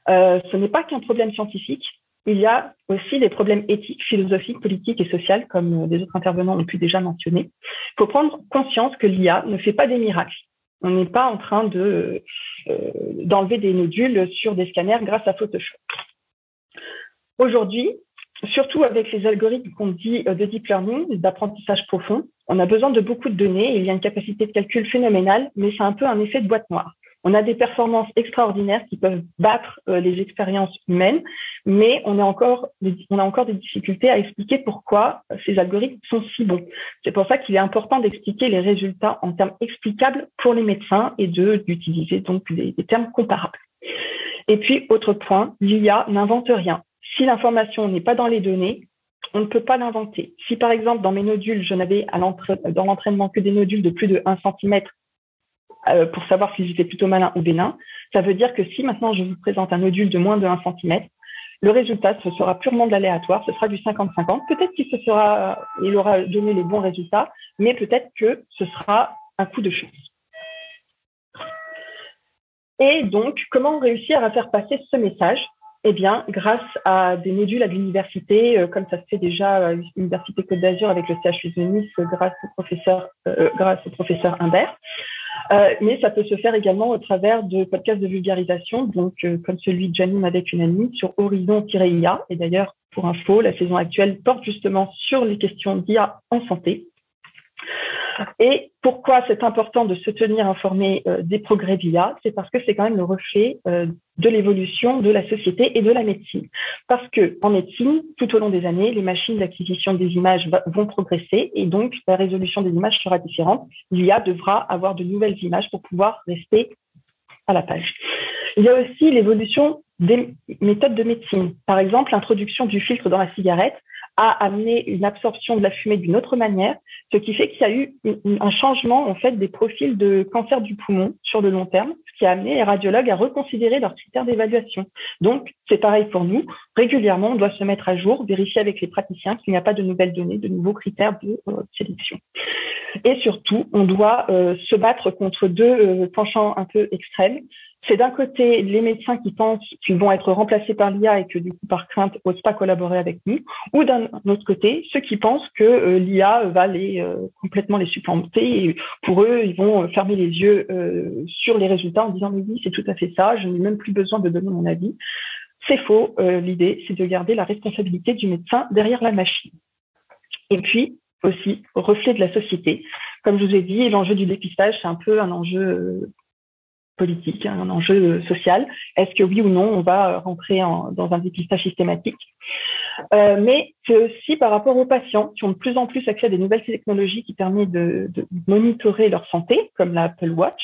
Ce n'est pas qu'un problème scientifique, il y a aussi des problèmes éthiques, philosophiques, politiques et sociaux, comme des autres intervenants ont pu déjà mentionner. Il faut prendre conscience que l'IA ne fait pas des miracles. On n'est pas en train d'enlever des nodules sur des scanners grâce à Photoshop. Aujourd'hui, surtout avec les algorithmes qu'on dit de deep learning, d'apprentissage profond, on a besoin de beaucoup de données. Il y a une capacité de calcul phénoménale, mais c'est un peu un effet de boîte noire. On a des performances extraordinaires qui peuvent battre les expériences humaines, mais on a encore des difficultés à expliquer pourquoi ces algorithmes sont si bons. C'est pour ça qu'il est important d'expliquer les résultats en termes explicables pour les médecins et d'utiliser donc des termes comparables. Et puis, autre point, l'IA n'invente rien. Si l'information n'est pas dans les données, on ne peut pas l'inventer. Si par exemple, dans mes nodules, je n'avais dans l'entraînement que des nodules de plus de 1 cm, pour savoir s'ils étaient plutôt malins ou bénins, ça veut dire que si maintenant je vous présente un nodule de moins de 1 cm, le résultat, ce sera purement de l'aléatoire, ce sera du 50-50. Peut-être qu'il aura donné les bons résultats, mais peut-être que ce sera un coup de chance. Et donc, comment réussir à faire passer ce message? Eh bien, grâce à des modules à l'université, comme ça se fait déjà à l'Université Côte d'Azur avec le CHU de Nice, grâce au professeur Imbert. Mais ça peut se faire également au travers de podcasts de vulgarisation, donc comme celui de Janine avec une amie sur Horizon-IA. Et d'ailleurs, pour info, la saison actuelle porte justement sur les questions d'IA en santé. Et pourquoi c'est important de se tenir informé des progrès d'IA? C'est parce que c'est quand même le reflet de l'évolution de la société et de la médecine. Parce que en médecine, tout au long des années, les machines d'acquisition des images vont progresser et donc la résolution des images sera différente. L'IA devra avoir de nouvelles images pour pouvoir rester à la page. Il y a aussi l'évolution des méthodes de médecine. Par exemple, l'introduction du filtre dans la cigarette a amené une absorption de la fumée d'une autre manière, ce qui fait qu'il y a eu un changement en fait des profils de cancer du poumon sur le long terme, ce qui a amené les radiologues à reconsidérer leurs critères d'évaluation. Donc, c'est pareil pour nous. Régulièrement, on doit se mettre à jour, vérifier avec les praticiens qu'il n'y a pas de nouvelles données, de nouveaux critères de sélection. Et surtout, on doit se battre contre deux penchants un peu extrêmes. C'est d'un côté les médecins qui pensent qu'ils vont être remplacés par l'IA et que du coup, par crainte, n'osent pas collaborer avec nous, ou d'un autre côté, ceux qui pensent que l'IA va complètement les supplanter. Et pour eux, ils vont fermer les yeux sur les résultats en disant « mais oui, c'est tout à fait ça, je n'ai même plus besoin de donner mon avis ». C'est faux. L'idée, c'est de garder la responsabilité du médecin derrière la machine. Et puis, aussi, reflet de la société. Comme je vous ai dit, l'enjeu du dépistage, c'est un peu un enjeu politique, un enjeu social. Est-ce que oui ou non, on va rentrer dans un dépistage systématique? Mais c'est aussi par rapport aux patients qui ont de plus en plus accès à des nouvelles technologies qui permettent de monitorer leur santé, comme l'Apple Watch,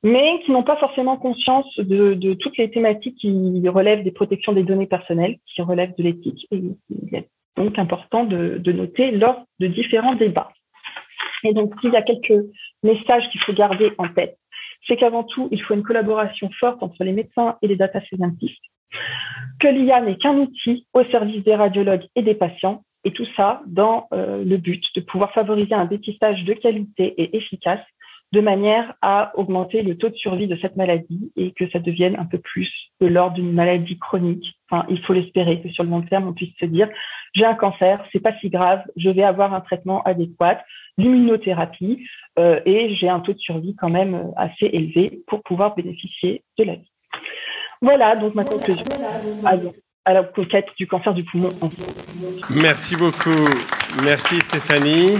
mais qui n'ont pas forcément conscience de toutes les thématiques qui relèvent des protections des données personnelles, qui relèvent de l'éthique. Et il est donc important de noter lors de différents débats. Et donc, il y a quelques messages qu'il faut garder en tête. C'est qu'avant tout, il faut une collaboration forte entre les médecins et les data scientists, que l'IA n'est qu'un outil au service des radiologues et des patients, et tout ça dans le but de pouvoir favoriser un dépistage de qualité et efficace, de manière à augmenter le taux de survie de cette maladie et que ça devienne un peu plus de l'ordre d'une maladie chronique. Enfin, il faut l'espérer que sur le long terme, on puisse se dire « j'ai un cancer, c'est pas si grave, je vais avoir un traitement adéquat, l'immunothérapie et j'ai un taux de survie quand même assez élevé pour pouvoir bénéficier de la vie. » Voilà donc ma conclusion à la conquête du cancer du poumon. Merci beaucoup. Merci Stéphanie.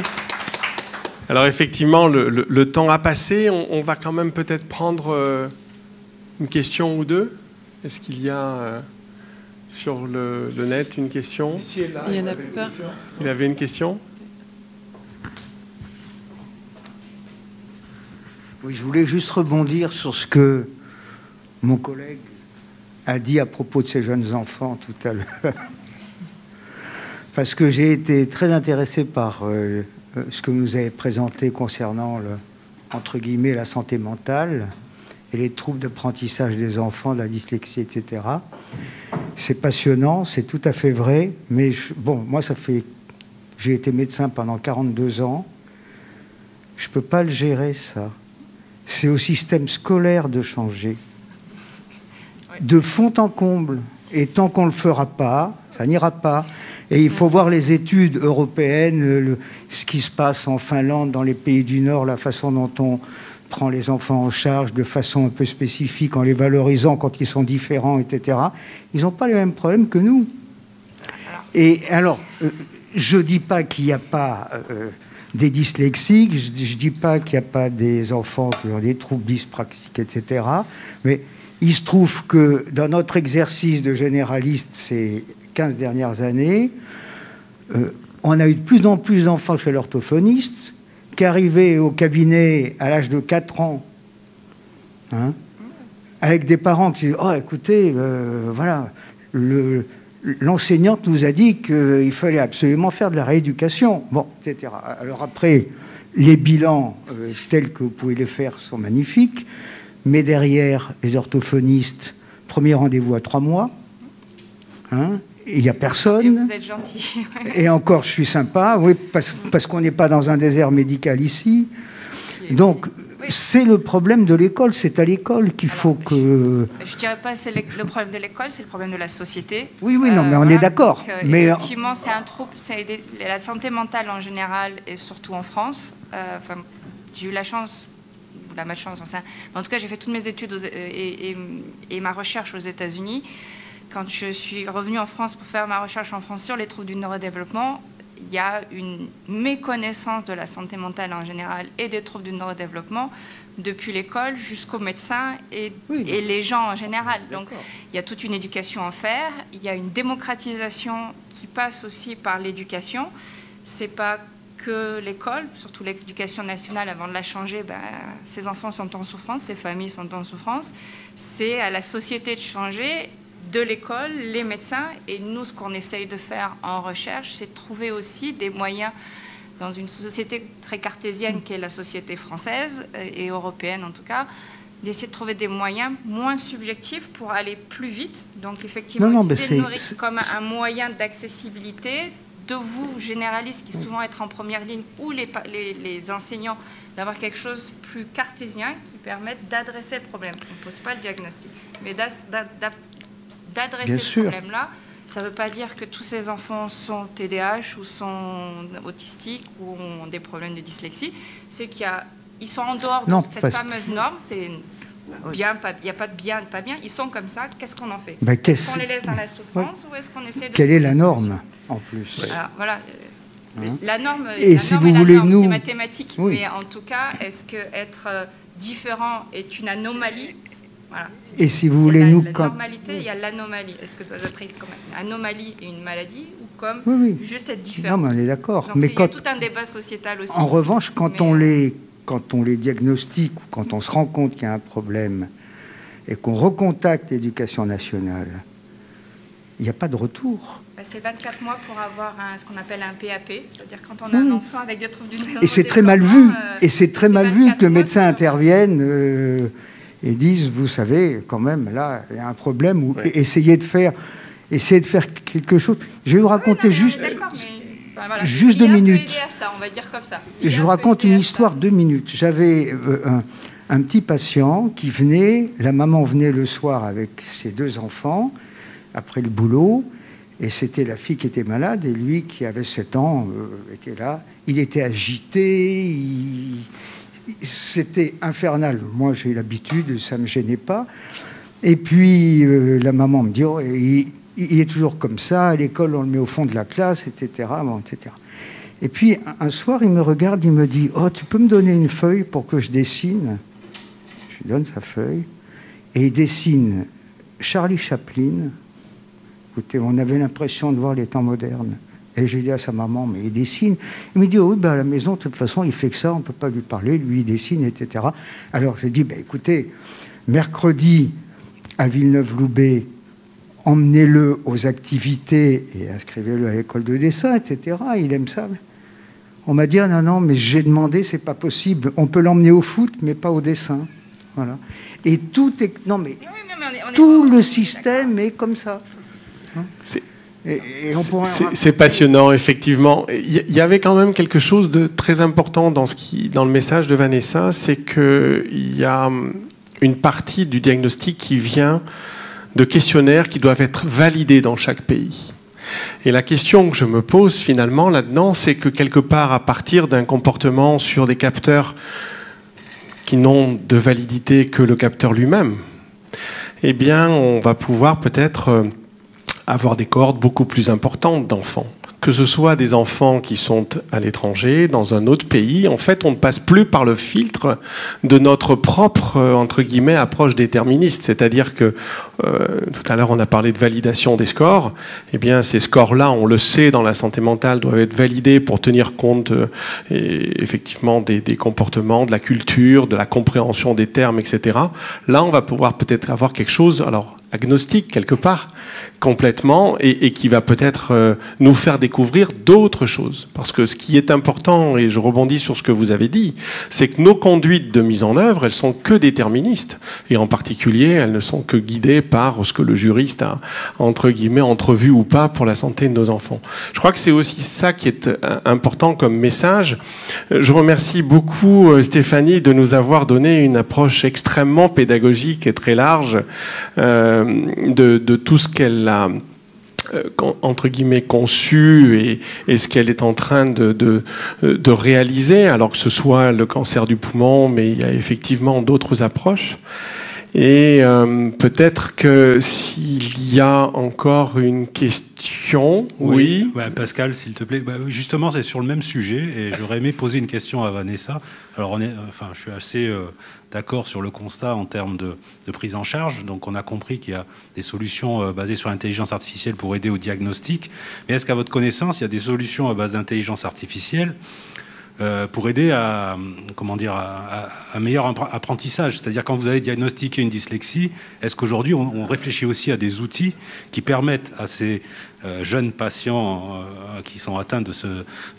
Alors effectivement, le temps a passé. On va quand même peut-être prendre une question ou deux. Est-ce qu'il y a sur le net une question? Il y en a pas. Il avait une question? Oui, je voulais juste rebondir sur ce que mon collègue a dit à propos de ces jeunes enfants tout à l'heure. Parce que j'ai été très intéressé par ce que vous avez présenté concernant, entre guillemets, la santé mentale et les troubles d'apprentissage des enfants, de la dyslexie, etc. C'est passionnant, c'est tout à fait vrai, mais bon, moi, j'ai été médecin pendant 42 ans. Je ne peux pas le gérer, ça. C'est au système scolaire de changer. Oui. de fond en comble. Et tant qu'on ne le fera pas, ça n'ira pas. Et il faut voir les études européennes, ce qui se passe en Finlande, dans les pays du Nord, la façon dont on prend les enfants en charge de façon un peu spécifique, en les valorisant quand ils sont différents, etc. Ils n'ont pas les mêmes problèmes que nous. Et alors, je ne dis pas qu'il n'y a pas des dyslexiques, je ne dis pas qu'il n'y a pas des enfants qui ont des troubles dyspraxiques, etc. Mais il se trouve que dans notre exercice de généraliste ces 15 dernières années, on a eu de plus en plus d'enfants chez l'orthophoniste qui arrivaient au cabinet à l'âge de 4 ans, hein, avec des parents qui disaient « Oh, écoutez, voilà, l'enseignante nous a dit qu'il fallait absolument faire de la rééducation. » Bon, etc. Alors après, les bilans tels que vous pouvez les faire sont magnifiques, mais derrière, les orthophonistes, premier rendez-vous à 3 mois, hein, il n'y a personne. Et vous êtes gentil. Et encore, je suis sympa, oui, parce qu'on n'est pas dans un désert médical ici. Donc, c'est le problème de l'école, c'est à l'école qu'il faut que... Je ne dirais pas que c'est le problème de l'école, c'est le problème de la société. Oui, non, mais on est d'accord. Mais effectivement, c'est un trouble, la santé mentale en général, et surtout en France. J'ai eu la chance, ou la malchance, en tout cas, j'ai fait toutes mes études et ma recherche aux États-Unis. Quand je suis revenue en France pour faire ma recherche en France sur les troubles du neurodéveloppement, il y a une méconnaissance de la santé mentale en général et des troubles du neurodéveloppement depuis l'école jusqu'aux médecins et les gens en général. Donc, il y a toute une éducation à faire. Il y a une démocratisation qui passe aussi par l'éducation. C'est pas que l'école, surtout l'éducation nationale, avant de la changer, ces enfants sont en souffrance, ces familles sont en souffrance. C'est à la société de changer, de l'école, les médecins, et nous, ce qu'on essaye de faire en recherche, c'est de trouver aussi des moyens, dans une société très cartésienne qu'est la société française, et européenne en tout cas, d'essayer de trouver des moyens moins subjectifs pour aller plus vite. Donc effectivement, utiliser le NORIC comme un moyen d'accessibilité, de vous, généralistes, qui souvent être en première ligne, ou les enseignants, d'avoir quelque chose de plus cartésien qui permette d'adresser le problème. On ne pose pas le diagnostic, mais d'adresser ce problème-là. Ça ne veut pas dire que tous ces enfants sont TDAH ou sont autistiques ou ont des problèmes de dyslexie. C'est qu'ils sont en dehors de cette fameuse norme. C'est bien, il n'y a pas de bien, pas bien. Ils sont comme ça. Qu'est-ce qu'on en fait? Est-ce qu'on les laisse dans la souffrance ou est-ce qu'on essaie de... Quelle est la norme, en plus? Alors, voilà. La norme, c'est mathématique. Mais en tout cas, est-ce qu'être différent est une anomalie? Voilà. Et si vous voulez nous... La normalité, il y a l'anomalie. Est-ce que tu dois traiter comme une anomalie et une maladie ou comme juste être différent? Non, mais on est d'accord. Mais il y a tout un débat sociétal aussi. En revanche, quand on les diagnostique ou quand on se rend compte qu'il y a un problème et qu'on recontacte l'éducation nationale, il n'y a pas de retour. C'est 24 mois pour avoir ce qu'on appelle un PAP, c'est-à-dire quand on a un enfant avec des troubles du neurodéveloppement. Et c'est très mal vu. Et c'est très mal vu que le médecin intervienne... et disent, vous savez, quand même, là, il y a un problème, ou essayez de faire quelque chose. Je vais vous raconter juste 2 minutes. On va dire comme ça. Je vous raconte une histoire, 2 minutes. J'avais un petit patient qui venait, la maman venait le soir avec ses 2 enfants, après le boulot, et c'était la fille qui était malade, et lui, qui avait 7 ans, était là. Il était agité, c'était infernal. Moi, j'ai l'habitude, ça ne me gênait pas. Et puis, la maman me dit, oh, il est toujours comme ça, à l'école, on le met au fond de la classe, etc. Bon, etc. Et puis, un soir, il me regarde, il me dit, oh, tu peux me donner une feuille pour que je dessine? Je lui donne sa feuille. Et il dessine Charlie Chaplin. Écoutez, on avait l'impression de voir les temps modernes. Et j'ai dit à sa maman, mais il dessine. Il me dit, oh, oui, à la maison, de toute façon, il fait que ça, on ne peut pas lui parler, lui, il dessine, etc. Alors j'ai dit, écoutez, mercredi, à Villeneuve-Loubet, emmenez-le aux activités et inscrivez-le à l'école de dessin, etc. Il aime ça. On m'a dit, ah, non, mais j'ai demandé, c'est pas possible. On peut l'emmener au foot, mais pas au dessin. Voilà. Et tout est... Non, mais tout le système est comme ça. Hein? C'est passionnant, effectivement. Il y avait quand même quelque chose de très important dans le message de Vanessa, c'est qu'il y a une partie du diagnostic qui vient de questionnaires qui doivent être validés dans chaque pays. Et la question que je me pose finalement là-dedans, c'est que quelque part, à partir d'un comportement sur des capteurs qui n'ont de validité que le capteur lui-même, eh bien, on va pouvoir peut-être avoir des cohortes beaucoup plus importantes d'enfants. Que ce soit des enfants qui sont à l'étranger, dans un autre pays, en fait, on ne passe plus par le filtre de notre propre, entre guillemets, approche déterministe. C'est-à-dire que, tout à l'heure, on a parlé de validation des scores. Eh bien, ces scores-là, on le sait, dans la santé mentale, doivent être validés pour tenir compte, effectivement, des comportements, de la culture, de la compréhension des termes, etc. Là, on va pouvoir peut-être avoir quelque chose, alors, agnostique, quelque part, complètement, et qui va peut-être nous faire découvrir d'autres choses. Parce que ce qui est important, et je rebondis sur ce que vous avez dit, c'est que nos conduites de mise en œuvre, elles sont que déterministes. Et en particulier, elles ne sont que guidées par ce que le juriste a, entre guillemets, entrevu ou pas pour la santé de nos enfants. Je crois que c'est aussi ça qui est important comme message. Je remercie beaucoup Stéphanie de nous avoir donné une approche extrêmement pédagogique et très large de tout ce qu'elle a entre guillemets conçu et ce qu'elle est en train de réaliser, alors que ce soit le cancer du poumon, mais il y a effectivement d'autres approches. Et peut-être que s'il y a encore une question, oui. Ouais, Pascal, s'il te plaît. Justement, c'est sur le même sujet et j'aurais aimé poser une question à Vanessa. Alors, je suis assez d'accord sur le constat en termes de prise en charge. Donc, on a compris qu'il y a des solutions basées sur l'intelligence artificielle pour aider au diagnostic. Mais est-ce qu'à votre connaissance, il y a des solutions à base d'intelligence artificielle pour aider à un meilleur apprentissage? C'est-à-dire, quand vous avez diagnostiqué une dyslexie, est-ce qu'aujourd'hui on réfléchit aussi à des outils qui permettent à ces jeunes patients qui sont atteints de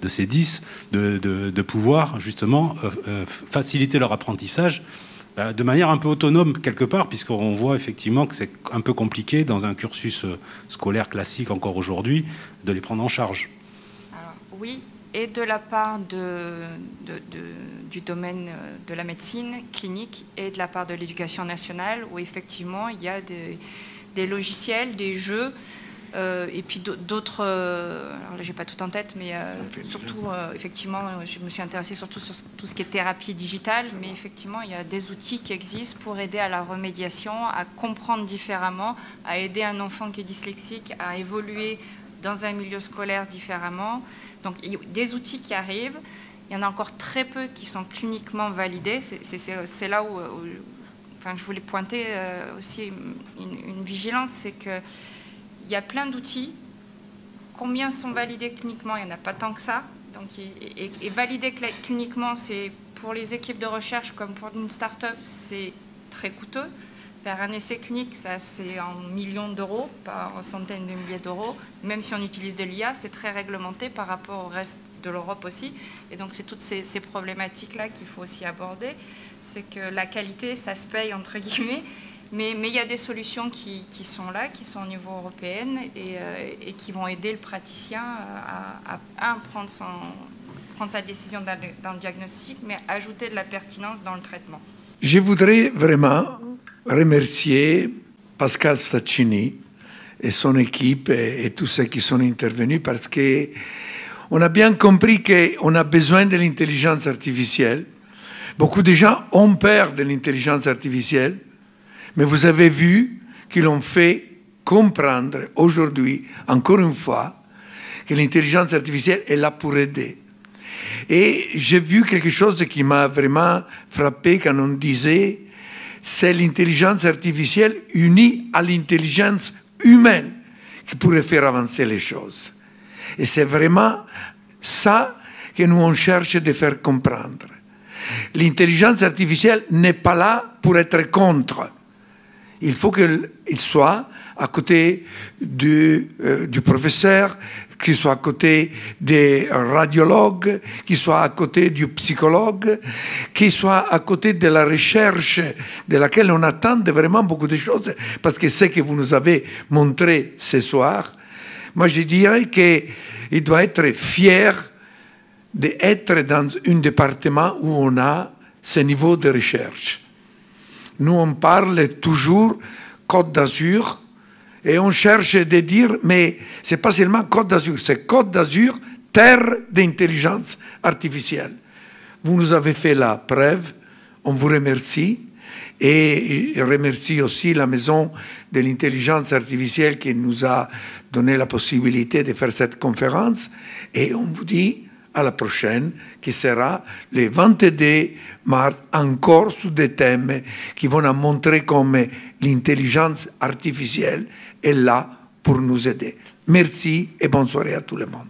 ces dys de pouvoir justement faciliter leur apprentissage de manière un peu autonome quelque part, puisqu'on voit effectivement que c'est un peu compliqué dans un cursus scolaire classique encore aujourd'hui de les prendre en charge? Alors, oui. Et de la part du domaine de la médecine clinique et de la part de l'éducation nationale, où effectivement il y a des logiciels, des jeux, et puis d'autres, alors là j'ai pas tout en tête, mais surtout effectivement je me suis intéressée surtout sur tout ce qui est thérapie digitale, mais effectivement il y a des outils qui existent pour aider à la remédiation, à comprendre différemment, à aider un enfant qui est dyslexique à évoluer dans un milieu scolaire différemment. Donc, il y a des outils qui arrivent. Il y en a encore très peu qui sont cliniquement validés. C'est là où je voulais pointer aussi une vigilance, c'est qu'il y a plein d'outils. Combien sont validés cliniquement? Il n'y en a pas tant que ça. Donc, et valider cliniquement, c'est pour les équipes de recherche comme pour une start-up, c'est très coûteux. Faire un essai clinique, ça c'est en millions d'euros, pas en centaines de milliers d'euros. Même si on utilise de l'IA, c'est très réglementé par rapport au reste de l'Europe aussi. Et donc c'est toutes ces problématiques-là qu'il faut aussi aborder. C'est que la qualité, ça se paye entre guillemets, mais il y a des solutions qui sont là, qui sont au niveau européen et qui vont aider le praticien à prendre sa décision dans le diagnostic, mais ajouter de la pertinence dans le traitement. Je voudrais vraiment remercier Pascal Staccini et son équipe et tous ceux qui sont intervenus parce qu'on a bien compris qu'on a besoin de l'intelligence artificielle. Beaucoup de gens ont peur de l'intelligence artificielle, mais vous avez vu qu'ils l'ont fait comprendre aujourd'hui, encore une fois, que l'intelligence artificielle est là pour aider. Et j'ai vu quelque chose qui m'a vraiment frappé quand on disait c'est l'intelligence artificielle unie à l'intelligence humaine qui pourrait faire avancer les choses. Et c'est vraiment ça que nous on cherche de faire comprendre. L'intelligence artificielle n'est pas là pour être contre. Il faut qu'il soit à côté du professeur, qu'il soit à côté des radiologues, qu'il soit à côté du psychologue, qu'il soit à côté de la recherche de laquelle on attend vraiment beaucoup de choses, parce que ce que vous nous avez montré ce soir, moi je dirais qu'il doit être fier d'être dans un département où on a ce niveau de recherche. Nous on parle toujours Côte d'Azur, Et on cherche de dire, mais ce n'est pas seulement Côte d'Azur, c'est Côte d'Azur, terre d'intelligence artificielle. Vous nous avez fait la preuve, on vous remercie. Et je remercie aussi la Maison de l'intelligence artificielle qui nous a donné la possibilité de faire cette conférence. Et on vous dit à la prochaine, qui sera le 22 mars, encore sous des thèmes qui vont nous montrer comme l'intelligence artificielle est là pour nous aider. Merci et bonne soirée à tout le monde.